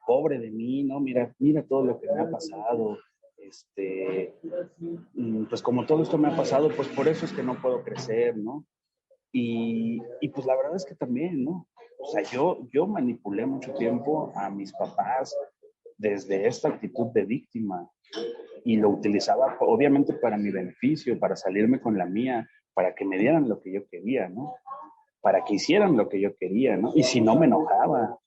S2: pobre de mí, ¿no? Mira todo lo que me ha pasado, pues como todo esto me ha pasado, pues por eso es que no puedo crecer, ¿no? Y pues la verdad es que también, ¿no? O sea, yo manipulé mucho tiempo a mis papás desde esta actitud de víctima y lo utilizaba obviamente para mi beneficio, para salirme con la mía, para que me dieran lo que yo quería, ¿no? Para que hicieran lo que yo quería, ¿no? Y si no me enojaba,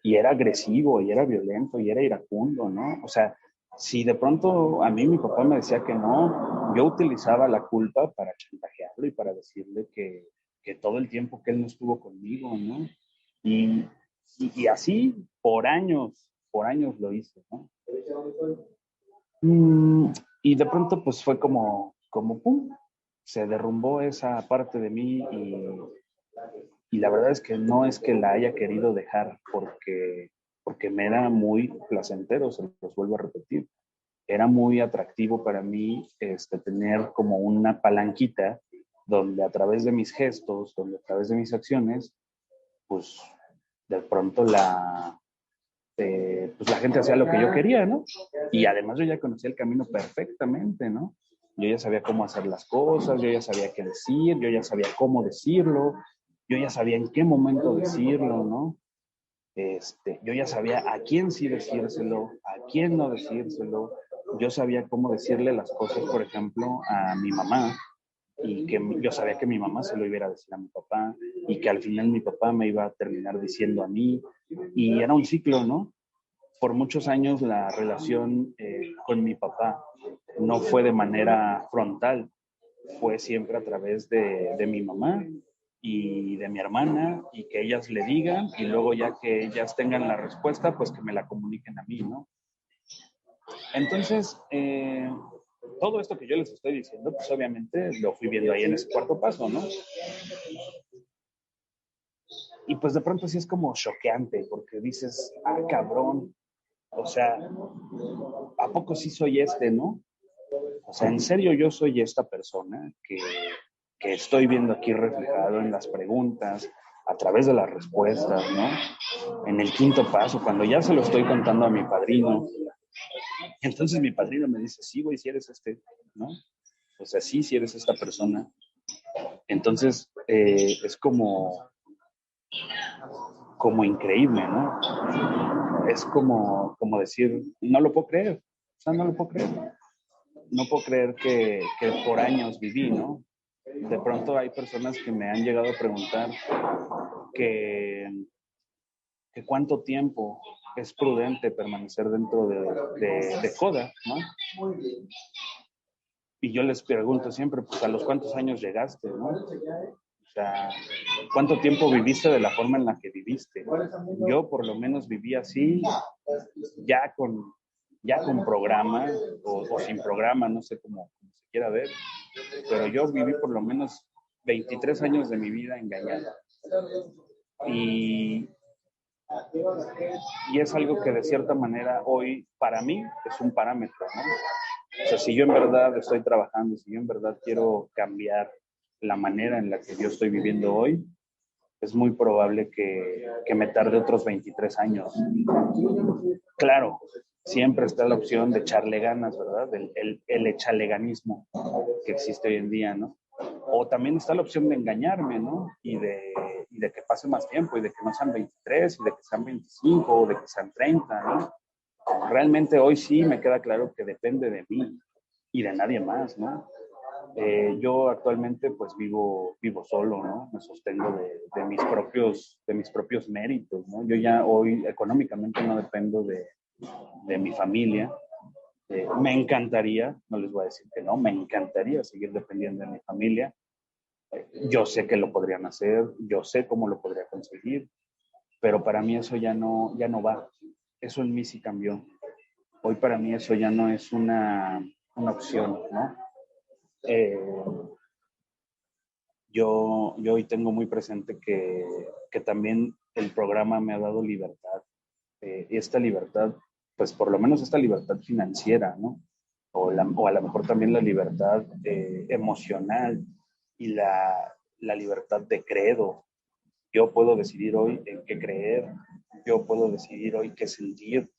S2: y era agresivo, y era violento, y era iracundo, ¿no? O sea, si de pronto a mí mi papá me decía que no, yo utilizaba la culpa para chantajearlo y para decirle que todo el tiempo que él no estuvo conmigo, ¿no? Y, y así por años lo hice, ¿no? Y de pronto pues fue como pum, se derrumbó esa parte de mí y la verdad es que no es que la haya querido dejar porque me era muy placentero, se los vuelvo a repetir. Era muy atractivo para mí tener como una palanquita donde a través de mis gestos, donde a través de mis acciones, pues de pronto pues la gente hacía lo que yo quería, ¿no? Y además yo ya conocía el camino perfectamente, ¿no? Yo ya sabía cómo hacer las cosas, yo ya sabía qué decir, yo ya sabía cómo decirlo, yo ya sabía en qué momento decirlo, ¿no? Yo ya sabía a quién sí decírselo, a quién no decírselo. Yo sabía cómo decirle las cosas, por ejemplo, a mi mamá, y que yo sabía que mi mamá se lo iba a decir a mi papá, y que al final mi papá me iba a terminar diciendo a mí, y era un ciclo, ¿no? Por muchos años la relación con mi papá no fue de manera frontal, fue siempre a través de mi mamá y de mi hermana y que ellas le digan y luego ya que ellas tengan la respuesta, pues que me la comuniquen a mí, ¿no? Entonces, todo esto que yo les estoy diciendo, pues obviamente lo fui viendo ahí en ese cuarto paso, ¿no? Y pues de pronto sí es como choqueante porque dices, ah, cabrón, o sea, ¿a poco sí soy no? O sea, en serio yo soy esta persona que que estoy viendo aquí reflejado en las preguntas, a través de las respuestas, ¿no? En el quinto paso, cuando ya se lo estoy contando a mi padrino, entonces mi padrino me dice, sí, güey, si eres ¿no? O sea, sí, si eres esta persona. Entonces, es como increíble, ¿no? Es como decir, no lo puedo creer, o sea, no lo puedo creer. No puedo creer que por años viví, ¿no? De pronto hay personas que me han llegado a preguntar que, que cuánto tiempo es prudente permanecer dentro de Coda, ¿no? Y yo les pregunto siempre, pues, ¿a los cuántos años llegaste, no? O sea, ¿cuánto tiempo viviste de la forma en la que viviste? Yo por lo menos viví así, ya con, ya con programa o sin programa, no sé cómo se quiera ver, pero yo viví por lo menos 23 años de mi vida engañada. Y, y es algo que de cierta manera hoy para mí es un parámetro, ¿no? O sea, si yo en verdad estoy trabajando, si yo en verdad quiero cambiar la manera en la que yo estoy viviendo hoy, es muy probable que me tarde otros 23 años. Claro, siempre está la opción de echarle ganas, ¿verdad? El echaleganismo que existe hoy en día, ¿no? O también está la opción de engañarme, ¿no? Y de que pase más tiempo, y de que no sean 23, y de que sean 25, o de que sean 30, ¿no? Realmente hoy sí me queda claro que depende de mí y de nadie más, ¿no? Yo actualmente pues vivo solo, ¿no? Me sostengo de mis propios méritos, ¿no? Yo ya hoy económicamente no dependo de mi familia. Me encantaría, no les voy a decir que no, me encantaría seguir dependiendo de mi familia. Yo sé que lo podrían hacer, yo sé cómo lo podría conseguir, pero para mí eso ya no va. Eso en mí sí cambió. Hoy para mí eso ya no es una opción, ¿no? Eh, yo hoy tengo muy presente que también el programa me ha dado libertad. Esta libertad, pues por lo menos esta libertad financiera, ¿no? O a lo mejor también la libertad emocional y la libertad de credo. Yo puedo decidir hoy en qué creer, yo puedo decidir hoy qué sentir,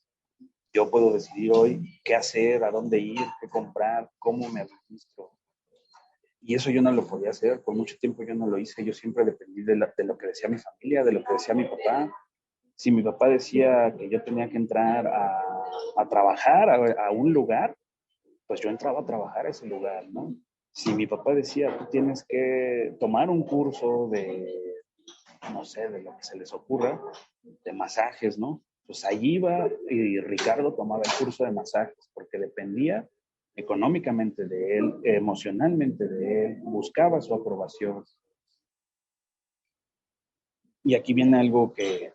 S2: yo puedo decidir hoy qué hacer, a dónde ir, qué comprar, cómo me registro. Y eso yo no lo podía hacer, por mucho tiempo yo no lo hice, yo siempre dependí de lo que decía mi familia, de lo que decía mi papá. Si mi papá decía que yo tenía que entrar a trabajar a un lugar, pues yo entraba a trabajar a ese lugar, ¿no? Si mi papá decía, tú tienes que tomar un curso no sé, de lo que se les ocurra, de masajes, ¿no? Pues allí iba y Ricardo tomaba el curso de masajes, porque dependía económicamente de él, emocionalmente de él, buscaba su aprobación. Y aquí viene algo que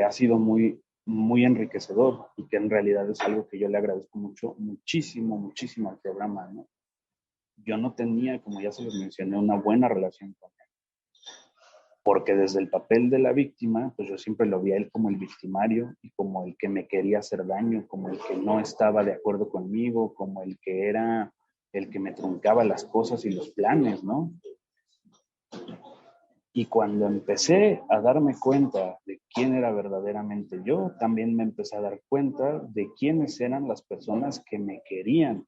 S2: ha sido muy enriquecedor y que en realidad es algo que yo le agradezco muchísimo al programa, ¿no? Yo no tenía, como ya se los mencioné, una buena relación con él, porque desde el papel de la víctima, pues yo siempre lo vi a él como el victimario y como el que me quería hacer daño, como el que no estaba de acuerdo conmigo, como el que era el que me truncaba las cosas y los planes, ¿no? Y cuando empecé a darme cuenta de quién era verdaderamente yo, también me empecé a dar cuenta de quiénes eran las personas que me querían.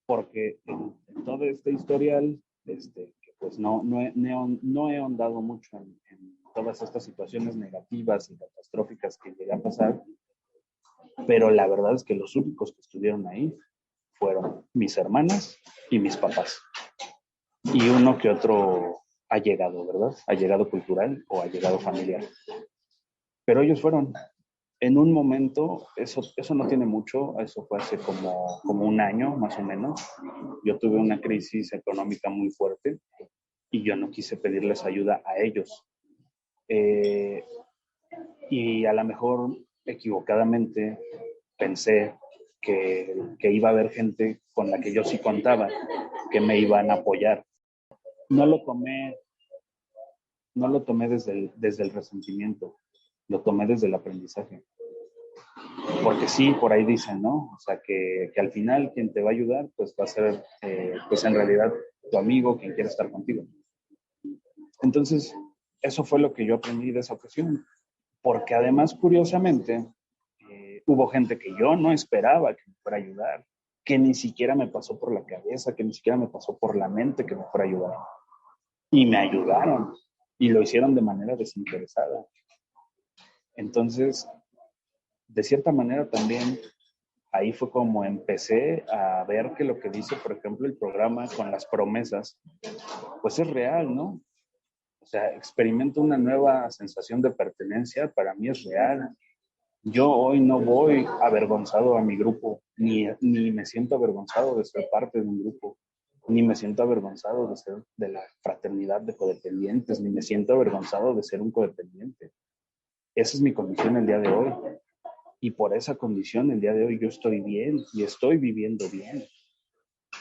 S2: Porque en todo este historial, que pues no he ahondado mucho en todas estas situaciones negativas y catastróficas que llegué a pasar, pero la verdad es que los únicos que estuvieron ahí fueron mis hermanas y mis papás. Y uno que otro allegado, ¿verdad? Allegado cultural o allegado familiar. Pero ellos fueron. En un momento, eso no tiene mucho, eso fue hace como un año más o menos. Yo tuve una crisis económica muy fuerte y yo no quise pedirles ayuda a ellos. Eh, y a lo mejor equivocadamente pensé que iba a haber gente con la que yo sí contaba, que me iban a apoyar. No lo tomé, no lo tomé desde el resentimiento, lo tomé desde el aprendizaje. Porque sí, por ahí dicen, ¿no? O sea, que al final quien te va a ayudar, pues va a ser, pues en realidad tu amigo, quien quiere estar contigo. Entonces, eso fue lo que yo aprendí de esa ocasión, porque además, curiosamente, hubo gente que yo no esperaba que me fuera a ayudar, que ni siquiera me pasó por la cabeza, que ni siquiera me pasó por la mente que me fuera a ayudar. Y me ayudaron, y lo hicieron de manera desinteresada. Entonces, de cierta manera también, ahí fue como empecé a ver que lo que dice, por ejemplo, el programa con las promesas, pues es real, ¿no? O sea, experimento una nueva sensación de pertenencia, para mí es real. Yo hoy no voy avergonzado a mi grupo, ni me siento avergonzado de ser parte de un grupo, ni me siento avergonzado de ser de la fraternidad de codependientes, ni me siento avergonzado de ser un codependiente. Esa es mi condición el día de hoy. Y por esa condición el día de hoy yo estoy bien y estoy viviendo bien.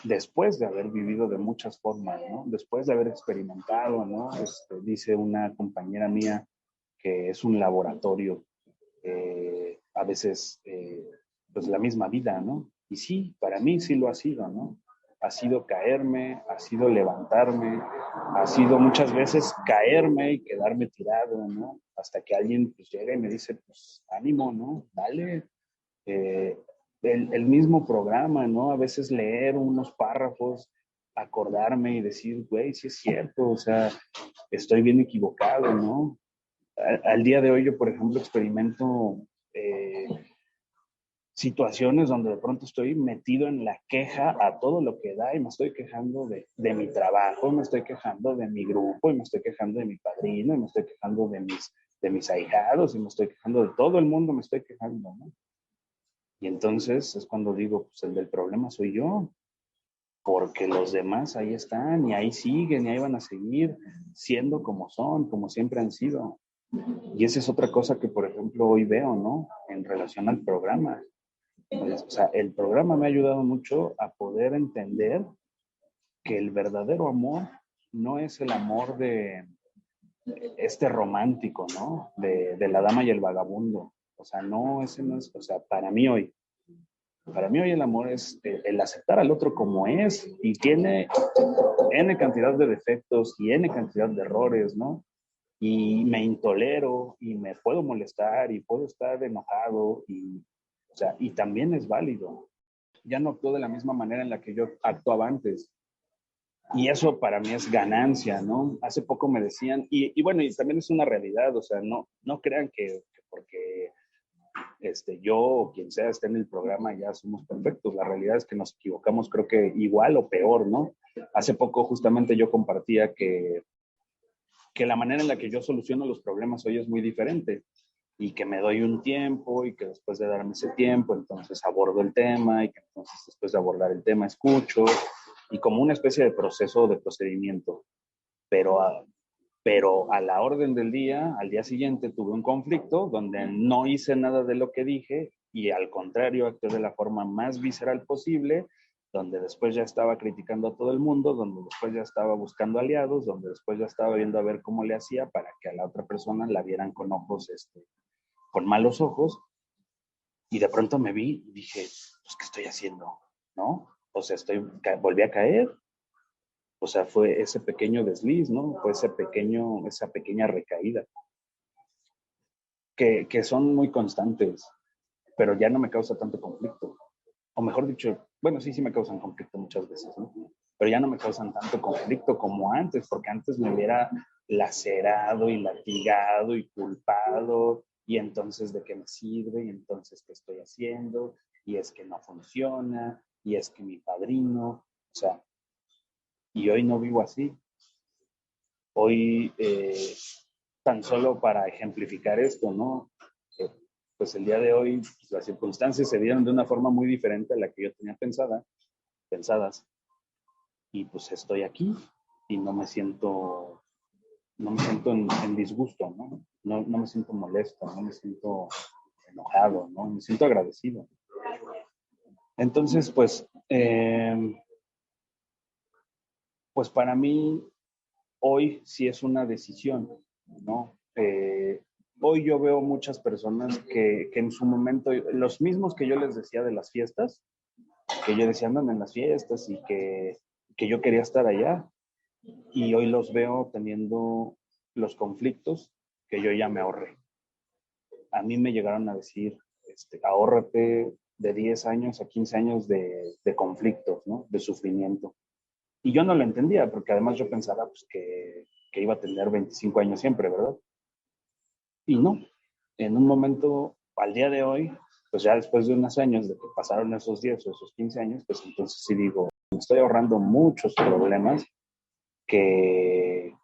S2: Después de haber vivido de muchas formas, ¿no? Después de haber experimentado, ¿no? Dice una compañera mía que es un laboratorio, a veces, pues la misma vida, ¿no? Y sí, para mí sí lo ha sido, ¿no? Ha sido caerme, ha sido levantarme, ha sido muchas veces caerme y quedarme tirado, ¿no? Hasta que alguien pues llega y me dice, pues ánimo, ¿no? Dale. Eh, el mismo programa, ¿no? A veces leer unos párrafos, acordarme y decir, güey, sí es cierto, o sea, estoy bien equivocado, ¿no? Al día de hoy yo, por ejemplo, experimento situaciones donde de pronto estoy metido en la queja a todo lo que da y me estoy quejando de mi trabajo, me estoy quejando de mi grupo, y me estoy quejando de mi padrino, y me estoy quejando de mis ahijados, y me estoy quejando de todo el mundo, me estoy quejando, ¿no? Y entonces es cuando digo, pues el del problema soy yo, porque los demás ahí están y ahí siguen y ahí van a seguir siendo como son, como siempre han sido. Y esa es otra cosa que, por ejemplo, hoy veo, ¿no? En relación al programa. O sea, el programa me ha ayudado mucho a poder entender que el verdadero amor no es el amor de este romántico, ¿no? De la dama y el vagabundo. O sea, no, ese no es, o sea, para mí hoy el amor es el aceptar al otro como es y tiene N cantidad de defectos y N cantidad de errores, ¿no? Y me intolero y me puedo molestar y puedo estar enojado y, o sea, y también es válido. Ya no actúo de la misma manera en la que yo actuaba antes. Y eso para mí es ganancia, ¿no? Hace poco me decían, y bueno, y también es una realidad, o sea, no crean que porque yo o quien sea esté en el programa ya somos perfectos. La realidad es que nos equivocamos, creo que igual o peor, ¿no? Hace poco justamente yo compartía que la manera en la que yo soluciono los problemas hoy es muy diferente y que me doy un tiempo y que después de darme ese tiempo, entonces abordo el tema y que entonces después de abordar el tema escucho y como una especie de proceso de procedimiento. Pero pero a la orden del día, al día siguiente, tuve un conflicto donde no hice nada de lo que dije y al contrario, actué de la forma más visceral posible, donde después ya estaba criticando a todo el mundo, donde después ya estaba buscando aliados, donde después ya estaba viendo a ver cómo le hacía para que a la otra persona la vieran con ojos, con malos ojos. Y de pronto me vi y dije, pues, ¿qué estoy haciendo? ¿No? O sea, volví a caer. O sea, fue ese pequeño desliz, ¿no? Fue esa pequeña recaída, que son muy constantes, pero ya no me causa tanto conflicto. O mejor dicho, bueno, sí me causan conflicto muchas veces, ¿no? Pero ya no me causan tanto conflicto como antes, porque antes me hubiera lacerado y latigado y culpado, y entonces de qué me sirve, y entonces qué estoy haciendo, y es que no funciona, y es que mi padrino, o sea, y hoy no vivo así. Hoy, tan solo para ejemplificar esto, ¿no? Pues el día de hoy pues, las circunstancias se dieron de una forma muy diferente a la que yo tenía pensadas, y pues estoy aquí y no me siento en disgusto, ¿no? No me siento molesto, no me siento enojado, ¿no? Me siento agradecido. Entonces, pues para mí hoy sí es una decisión, ¿no? Hoy yo veo muchas personas que en su momento, los mismos que yo les decía de las fiestas, que yo decía andan en las fiestas y que que yo quería estar allá y hoy los veo teniendo los conflictos que yo ya me ahorré. A mí me llegaron a decir, ahórrate de 10 años a 15 años de conflictos, ¿no? De sufrimiento. Y yo no lo entendía, porque además yo pensaba pues, que iba a tener 25 años siempre, ¿verdad? Y no, en un momento, al día de hoy, pues ya después de unos años de que pasaron esos 10 o esos 15 años, pues entonces sí digo, me estoy ahorrando muchos problemas que,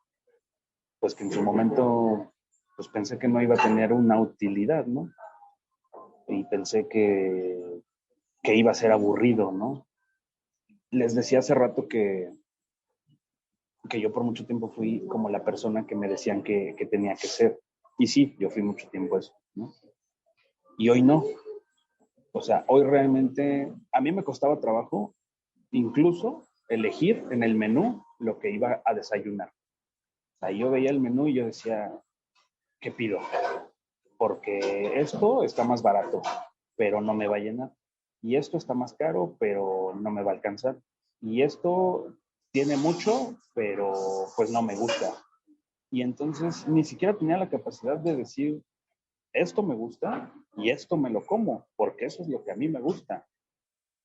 S2: pues que en su momento, pues pensé que no iba a tener una utilidad, ¿no? Y pensé que iba a ser aburrido, ¿no? Les decía hace rato que yo por mucho tiempo fui como la persona que me decían que tenía que ser. Y sí, yo fui mucho tiempo eso, ¿no? Y hoy no. O sea, hoy realmente a mí me costaba trabajo incluso elegir en el menú lo que iba a desayunar. O sea, yo veía el menú y yo decía, ¿qué pido? Porque esto está más barato, pero no me va a llenar. Y esto está más caro, pero no me va a alcanzar. Y esto tiene mucho, pero pues no me gusta. Y entonces ni siquiera tenía la capacidad de decir, esto me gusta y esto me lo como, porque eso es lo que a mí me gusta.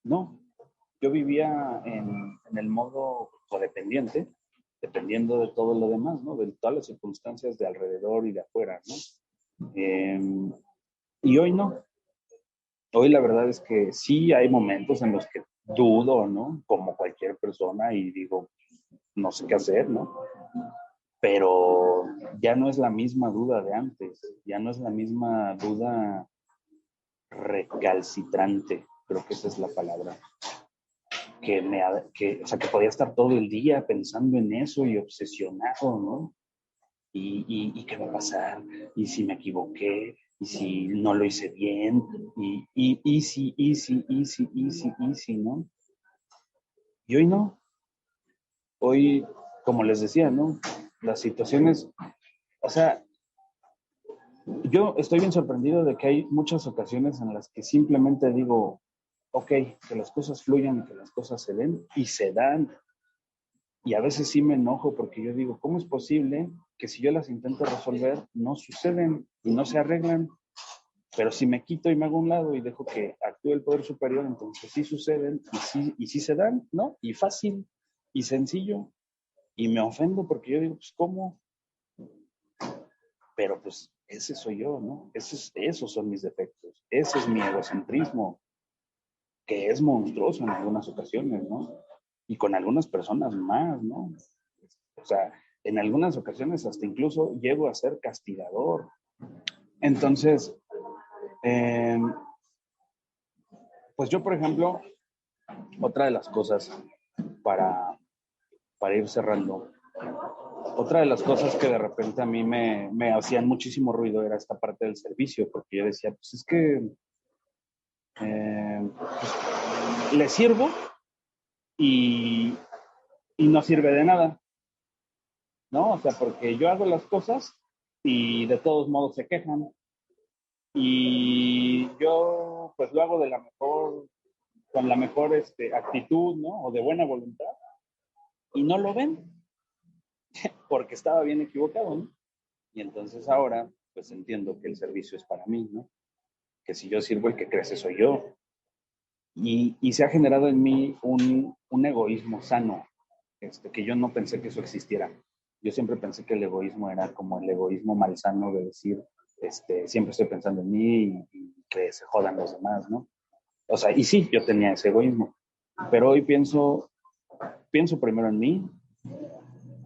S2: No, yo vivía en el modo codependiente, dependiendo de todo lo demás, ¿no? De todas las circunstancias de alrededor y de afuera, ¿no? Eh, y hoy no. Hoy la verdad es que sí hay momentos en los que dudo, ¿no? Como cualquier persona y digo, no sé qué hacer, ¿no? Pero ya no es la misma duda de antes, ya no es la misma duda recalcitrante, creo que esa es la palabra, o sea, que podía estar todo el día pensando en eso y obsesionado, ¿no? Y qué va a pasar, y si me equivoqué, y si no lo hice bien, y si, ¿no? Y hoy no, hoy, como les decía, ¿no? Las situaciones, o sea, yo estoy bien sorprendido de que hay muchas ocasiones en las que simplemente digo, ok, que las cosas fluyan y que las cosas se den y se dan. Y a veces sí me enojo porque yo digo, ¿cómo es posible que si yo las intento resolver no suceden y no se arreglan? Pero si me quito y me hago a un lado y dejo que actúe el poder superior, entonces sí suceden y sí se dan, ¿no? Y fácil y sencillo. Y me ofendo porque yo digo, pues ¿cómo? Pero pues ese soy yo, ¿no? Esos son mis defectos. Ese es mi egocentrismo, que es monstruoso en algunas ocasiones, ¿no? Y con algunas personas más, ¿no? O sea, en algunas ocasiones hasta incluso llego a ser castigador. Entonces, eh, pues yo, por ejemplo, otra de las cosas para, para ir cerrando, otra de las cosas que de repente a mí me hacían muchísimo ruido era esta parte del servicio, porque yo decía, pues es que pues, le sirvo y, y no sirve de nada, ¿no? O sea, porque yo hago las cosas y de todos modos se quejan y yo pues lo hago de la mejor, con la mejor actitud, ¿no? O de buena voluntad y no lo ven porque estaba bien equivocado, ¿no? Y entonces ahora pues entiendo que el servicio es para mí, ¿no? Que si yo sirvo el que crece soy yo. Y se ha generado en mí un egoísmo sano, que yo no pensé que eso existiera. Yo siempre pensé que el egoísmo era como el egoísmo malsano de decir, siempre estoy pensando en mí y que se jodan los demás, ¿no? O sea, y sí, yo tenía ese egoísmo, pero hoy pienso primero en mí,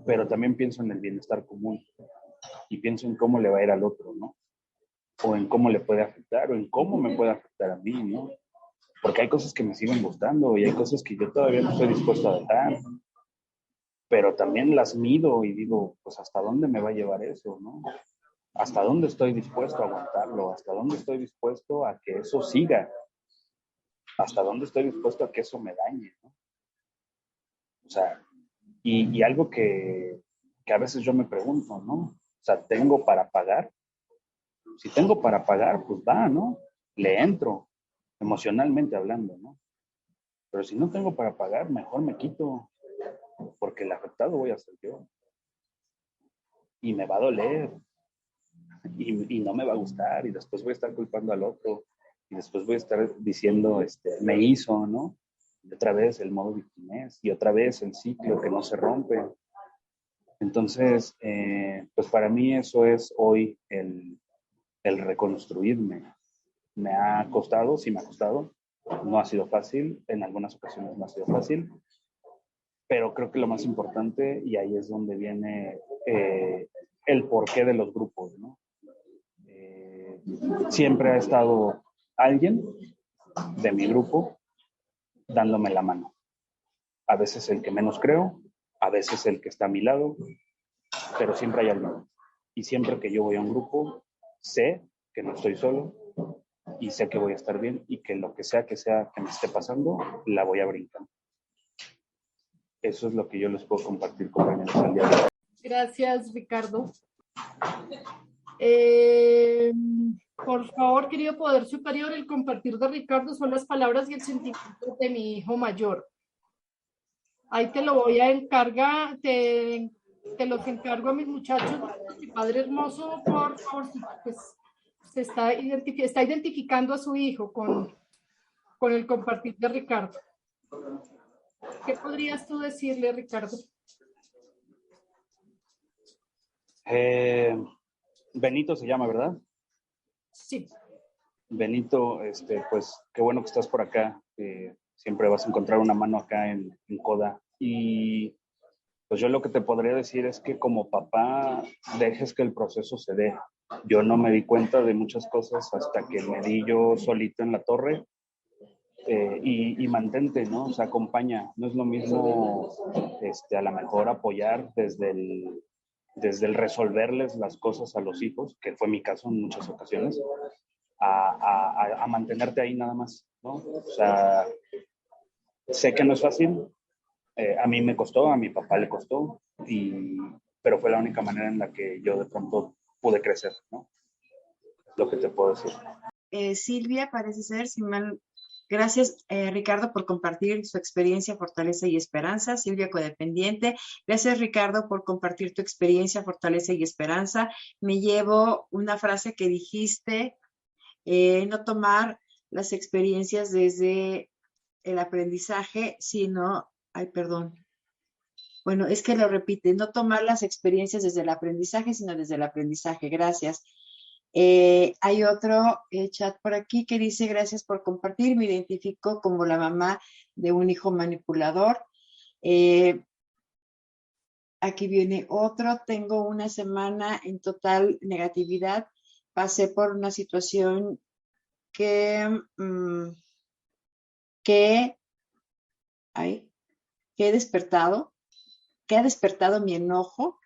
S2: pero también pienso en el bienestar común y pienso en cómo le va a ir al otro, ¿no? O en cómo le puede afectar, o en cómo me puede afectar a mí, ¿no? Porque hay cosas que me siguen gustando y hay cosas que yo todavía no estoy dispuesto a dejar, pero también las mido y digo, pues hasta dónde me va a llevar eso, ¿no? Hasta dónde estoy dispuesto a aguantarlo, hasta dónde estoy dispuesto a que eso siga, hasta dónde estoy dispuesto a que eso me dañe, ¿no? O sea, y algo que a veces yo me pregunto, ¿no? O sea, ¿tengo para pagar? Si tengo para pagar, pues va, ¿no? Le entro, emocionalmente hablando, ¿no? Pero si no tengo para pagar, mejor me quito. porque el afectado voy a ser yo. Y me va a doler, y no me va a gustar, y después voy a estar culpando al otro, y después voy a estar diciendo, me hizo, ¿no? Y otra vez el modo victimez, y otra vez el ciclo que no se rompe. Entonces, pues para mí eso es hoy el reconstruirme. Me ha costado, sí me ha costado, no ha sido fácil, en algunas ocasiones no ha sido fácil, pero creo que lo más importante, y ahí es donde viene el porqué de los grupos, ¿no? Siempre ha estado alguien de mi grupo dándome la mano. A veces el que menos creo, a veces el que está a mi lado, pero siempre hay alguien. Y siempre que yo voy a un grupo, sé que no estoy solo y sé que voy a estar bien y que lo que sea que me esté pasando, la voy a brincar. Eso es lo que yo les puedo compartir, compañeros, al día de hoy.
S3: Gracias, Ricardo. Por favor, querido Poder Superior, el compartir de Ricardo son las palabras y el sentimiento de mi hijo mayor. Ahí te lo voy a encargar, te los encargo a mis muchachos. Mi padre hermoso, por favor, pues se está identificando a su hijo con el compartir de Ricardo. ¿Qué podrías tú decirle, Ricardo?
S2: Benito se llama, ¿verdad?
S3: Sí.
S2: Benito, pues qué bueno que estás por acá. Siempre vas a encontrar una mano acá en Coda. Y pues yo lo que te podría decir es que como papá dejes que el proceso se dé. Yo no me di cuenta de muchas cosas hasta que me di yo solito en la torre. Y mantente, ¿no? O sea, acompaña. No es lo mismo, a lo mejor apoyar desde el resolverles las cosas a los hijos, que fue mi caso en muchas ocasiones, a mantenerte ahí nada más, ¿no? O sea, sé que no es fácil, a mí me costó, a mi papá le costó, pero fue la única manera en la que yo de pronto pude crecer, ¿no? Es lo que te puedo decir.
S1: Silvia, parece ser, si mal... Gracias, Ricardo, por compartir su experiencia, fortaleza y esperanza. Silvia, codependiente. Gracias, Ricardo, por compartir tu experiencia, fortaleza y esperanza. Me llevo una frase que dijiste, no tomar las experiencias desde el aprendizaje, sino, ay, perdón. Bueno, es que lo repite, no tomar las experiencias desde el aprendizaje, sino desde el aprendizaje. Gracias. Hay otro chat por aquí que dice, gracias por compartir, me identifico como la mamá de un hijo manipulador. Aquí viene otro, tengo una semana en total negatividad, pasé por una situación que ha despertado mi enojo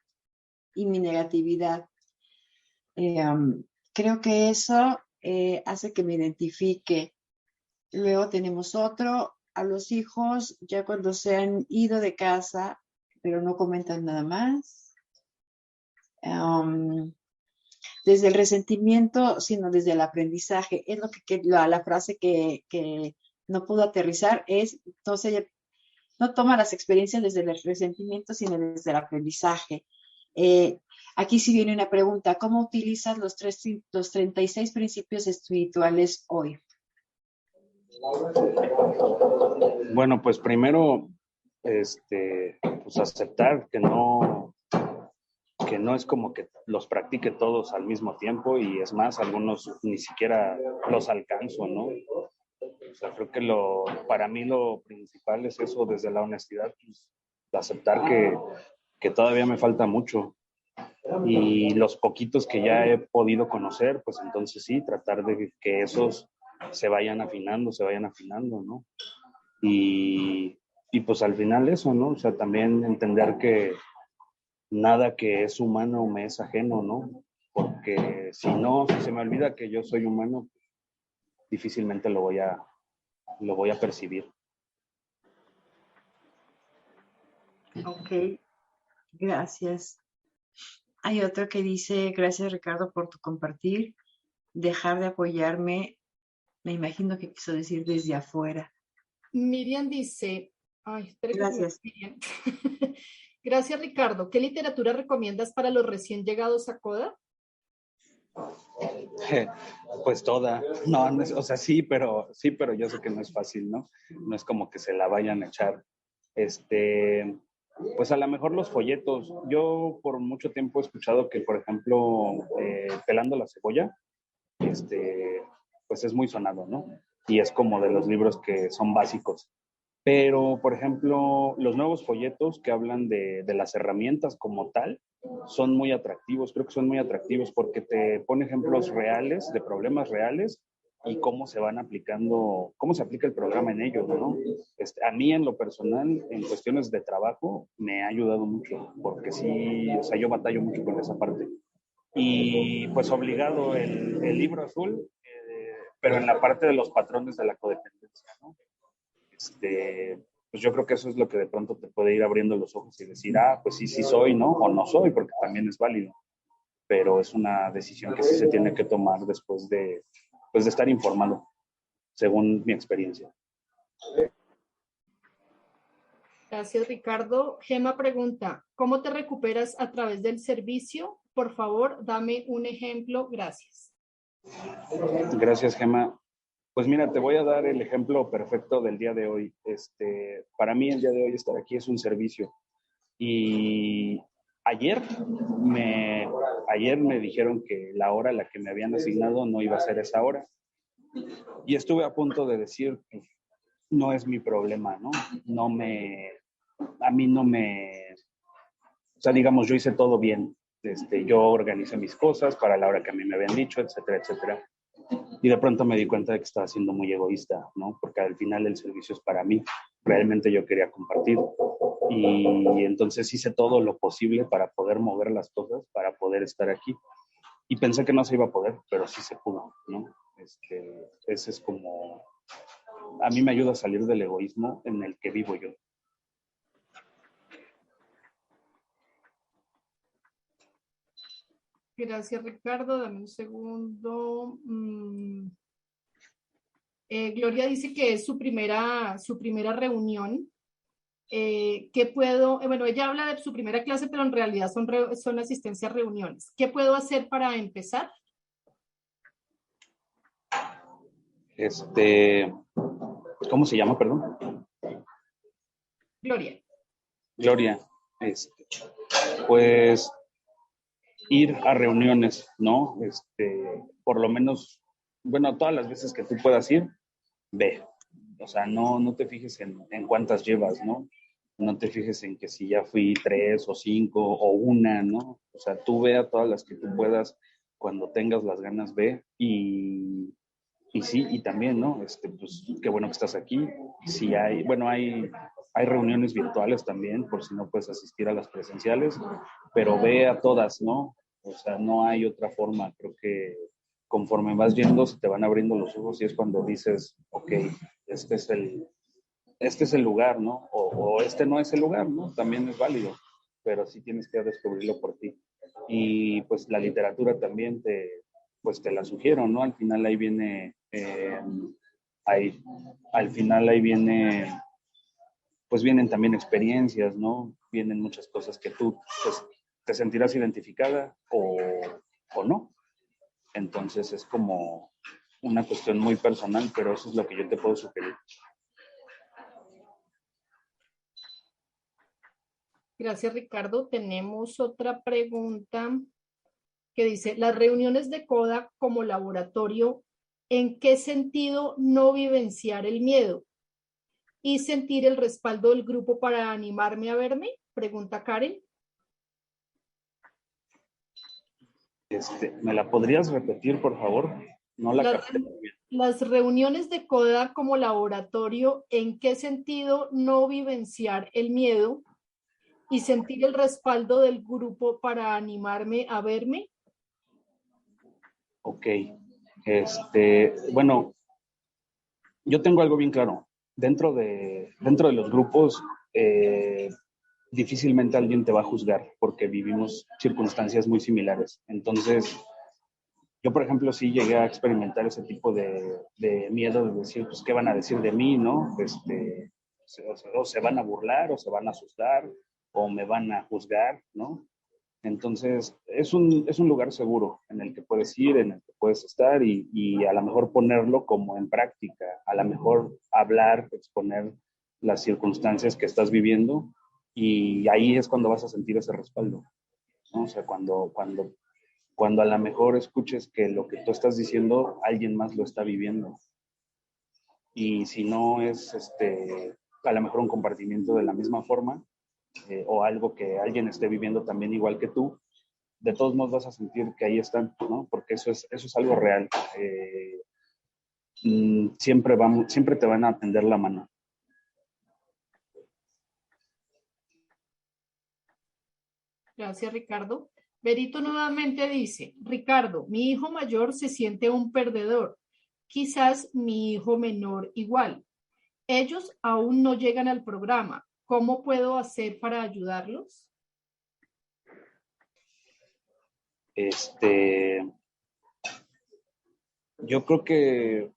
S1: y mi negatividad. Creo que eso hace que me identifique. Luego tenemos otro, a los hijos, ya cuando se han ido de casa, pero no comentan nada más. Desde el resentimiento, sino desde el aprendizaje. Es lo que la frase que no pudo aterrizar es, entonces, no toma las experiencias desde el resentimiento, sino desde el aprendizaje. Aquí sí viene una pregunta, ¿cómo utilizas los 36 principios espirituales hoy?
S2: Bueno, pues primero, pues aceptar que no es como que los practique todos al mismo tiempo y es más, algunos ni siquiera los alcanzo, ¿no? O sea, creo que para mí lo principal es eso, desde la honestidad, pues, de aceptar que todavía me falta mucho. Y los poquitos que ya he podido conocer, pues entonces sí, tratar de que esos se vayan afinando, ¿no? Y pues al final eso, ¿no? O sea, también entender que nada que es humano me es ajeno, ¿no? Porque si se me olvida que yo soy humano, difícilmente lo voy a percibir.
S1: Ok, gracias. Hay otro que dice, gracias Ricardo por tu compartir, dejar de apoyarme, me imagino que quiso decir desde afuera.
S3: Miriam dice, Ay, espere que
S1: Gracias.
S3: Gracias, Ricardo. ¿Qué literatura recomiendas para los recién llegados a CODA?
S2: Pues toda, no, o sea, sí, pero yo sé que no es fácil, ¿no? No es como que se la vayan a echar. Pues a lo mejor los folletos. Yo por mucho tiempo he escuchado que, por ejemplo, Pelando la cebolla, pues es muy sonado, ¿no? Y es como de los libros que son básicos. Pero, por ejemplo, los nuevos folletos que hablan de las herramientas como tal son muy atractivos. Creo que son muy atractivos porque te pone ejemplos reales, de problemas reales y cómo se van aplicando, cómo se aplica el programa en ellos, ¿no? A mí en lo personal, en cuestiones de trabajo, me ha ayudado mucho porque sí, o sea, yo batallo mucho con esa parte. Y pues obligado el libro azul, pero en la parte de los patrones de la codependencia, ¿no? Pues yo creo que eso es lo que de pronto te puede ir abriendo los ojos y decir, pues sí, sí soy, ¿no? O no soy, porque también es válido. Pero es una decisión que sí se tiene que tomar después pues de estar informado, según mi experiencia.
S3: Gracias, Ricardo. Gema pregunta, ¿cómo te recuperas a través del servicio? Por favor, dame un ejemplo. Gracias.
S2: Gracias, Gema. Pues mira, te voy a dar el ejemplo perfecto del día de hoy. Para mí el día de hoy estar aquí es un servicio. Y ayer me dijeron que la hora a la que me habían asignado no iba a ser esa hora. Y estuve a punto de decir, pues, no es mi problema, ¿no? A mí no me, o sea, digamos, yo hice todo bien. Yo organicé mis cosas para la hora que a mí me habían dicho, etcétera, etcétera. Y de pronto me di cuenta de que estaba siendo muy egoísta, ¿no? Porque al final el servicio es para mí. Realmente yo quería compartir. Y entonces hice todo lo posible para poder mover las cosas, para poder estar aquí. Y pensé que no se iba a poder, pero sí se pudo, ¿no? Ese es como... A mí me ayuda a salir del egoísmo en el que vivo yo.
S3: Gracias, Ricardo. Dame un segundo. Gloria dice que es su primera reunión. ¿Qué puedo? Bueno, ella habla de su primera clase, pero en realidad son asistencias a reuniones. ¿Qué puedo hacer para empezar?
S2: ¿Cómo se llama, perdón?
S3: Gloria.
S2: Gloria, pues ir a reuniones, ¿no? Por lo menos, bueno, todas las veces que tú puedas ir, ve. O sea, no te fijes en cuántas llevas, ¿no? No te fijes en que si ya fui 3 o 5 o una, ¿no? O sea, tú ve a todas las que tú puedas, cuando tengas las ganas, ve. Y sí, y también, ¿no? Pues qué bueno que estás aquí. Si hay reuniones virtuales también, por si no puedes asistir a las presenciales, pero ve a todas, ¿no? O sea, no hay otra forma. Creo que conforme vas yendo, se te van abriendo los ojos y es cuando dices, ok, este es el lugar, ¿no? O este no es el lugar, ¿no? También es válido, pero sí tienes que descubrirlo por ti. Y pues la literatura también pues te la sugiero, ¿no? Al final ahí viene, pues vienen también experiencias, ¿no? Vienen muchas cosas que tú pues, te sentirás identificada o no. Entonces es como una cuestión muy personal, pero eso es lo que yo te puedo sugerir.
S3: Gracias, Ricardo. Tenemos otra pregunta que dice, las reuniones de CODA como laboratorio, ¿en qué sentido no vivenciar el miedo y sentir el respaldo del grupo para animarme a verme? Pregunta Karen.
S2: ¿Me la podrías repetir, por favor? No la capté muy bien.
S3: Las reuniones de CODA como laboratorio, ¿en qué sentido no vivenciar el miedo y sentir el respaldo del grupo para animarme a verme?
S2: Ok. Bueno, yo tengo algo bien claro. Dentro de los grupos, difícilmente alguien te va a juzgar porque vivimos circunstancias muy similares. Entonces, yo, por ejemplo, sí llegué a experimentar ese tipo de miedo de decir, pues, ¿qué van a decir de mí, no? O se van a burlar, o se van a asustar, o me van a juzgar, ¿no? Entonces, es un lugar seguro en el que puedes ir, en el que puedes estar y a lo mejor ponerlo como en práctica, a lo mejor hablar, exponer las circunstancias que estás viviendo y ahí es cuando vas a sentir ese respaldo, ¿no? O sea, cuando a lo mejor escuches que lo que tú estás diciendo, alguien más lo está viviendo. Y si no es a lo mejor un compartimiento de la misma forma, o algo que alguien esté viviendo también igual que tú, de todos modos vas a sentir que ahí están, ¿no? Porque eso es algo real. Siempre te van a tender la mano.
S3: Gracias, Ricardo. Berito nuevamente dice, Ricardo, mi hijo mayor se siente un perdedor. Quizás mi hijo menor igual. Ellos aún no llegan al programa. ¿Cómo puedo hacer para ayudarlos?
S2: Yo creo que,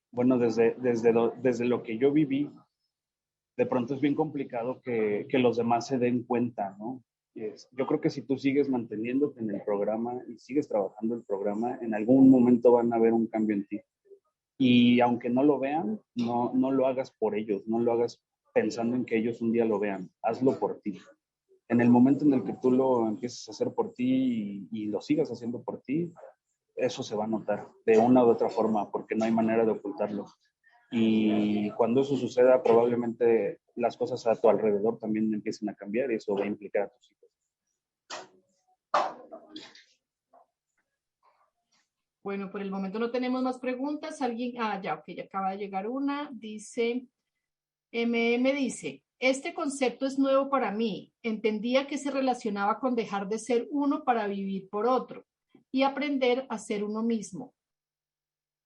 S2: bueno, desde lo que yo viví, de pronto es bien complicado que los demás se den cuenta, ¿no? Yo creo que si tú sigues manteniéndote en el programa y sigues trabajando el programa, en algún momento van a ver un cambio en ti. Y aunque no lo vean, no lo hagas por ellos, no lo hagas pensando en que ellos un día lo vean, hazlo por ti. En el momento en el que tú lo empieces a hacer por ti y lo sigas haciendo por ti, eso se va a notar de una u otra forma, porque no hay manera de ocultarlo. Y cuando eso suceda, probablemente las cosas a tu alrededor también empiecen a cambiar y eso va a implicar a tus hijos.
S3: Bueno, por el momento no tenemos más preguntas. Alguien, ya, ok, ya acaba de llegar una. Dice, dice, este concepto es nuevo para mí. Entendía que se relacionaba con dejar de ser uno para vivir por otro y aprender a ser uno mismo.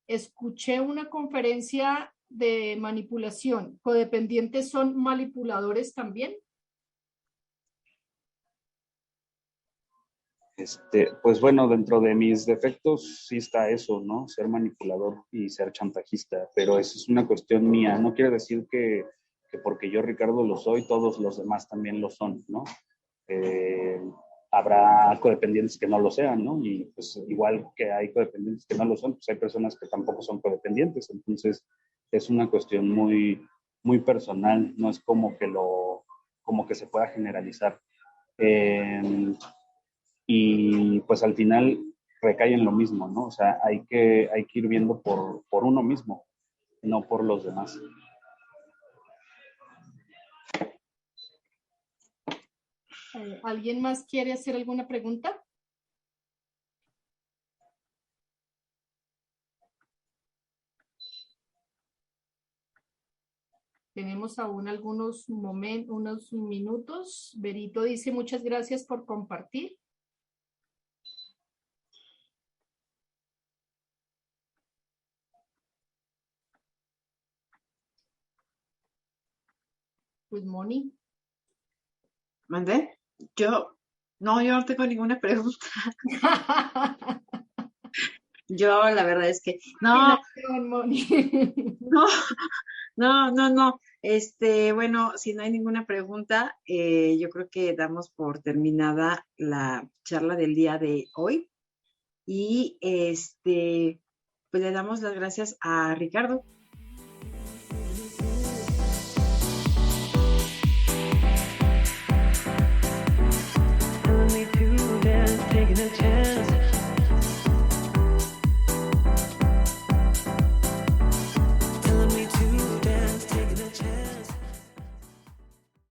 S3: Escuché una conferencia de manipulación. ¿Codependientes son manipuladores también?
S2: Pues bueno, dentro de mis defectos sí está eso, ¿no? Ser manipulador y ser chantajista, pero eso es una cuestión mía. No quiere decir que porque yo, Ricardo, lo soy, todos los demás también lo son, ¿no? Habrá codependientes que no lo sean, ¿no? Y pues igual que hay codependientes que no lo son, pues hay personas que tampoco son codependientes. Entonces es una cuestión muy, muy personal, no es como que se pueda generalizar. Y pues al final recae en lo mismo, ¿no? O sea, hay que ir viendo por uno mismo, no por los demás.
S3: ¿Alguien más quiere hacer alguna pregunta? Tenemos aún algunos unos minutos. Berito dice, muchas gracias por compartir. Pues Moni.
S1: ¿Mandé? Yo no tengo ninguna pregunta. Yo la verdad es que no,
S3: Moni.
S1: no, no. Bueno, si no hay ninguna pregunta, yo creo que damos por terminada la charla del día de hoy y pues le damos las gracias a Ricardo.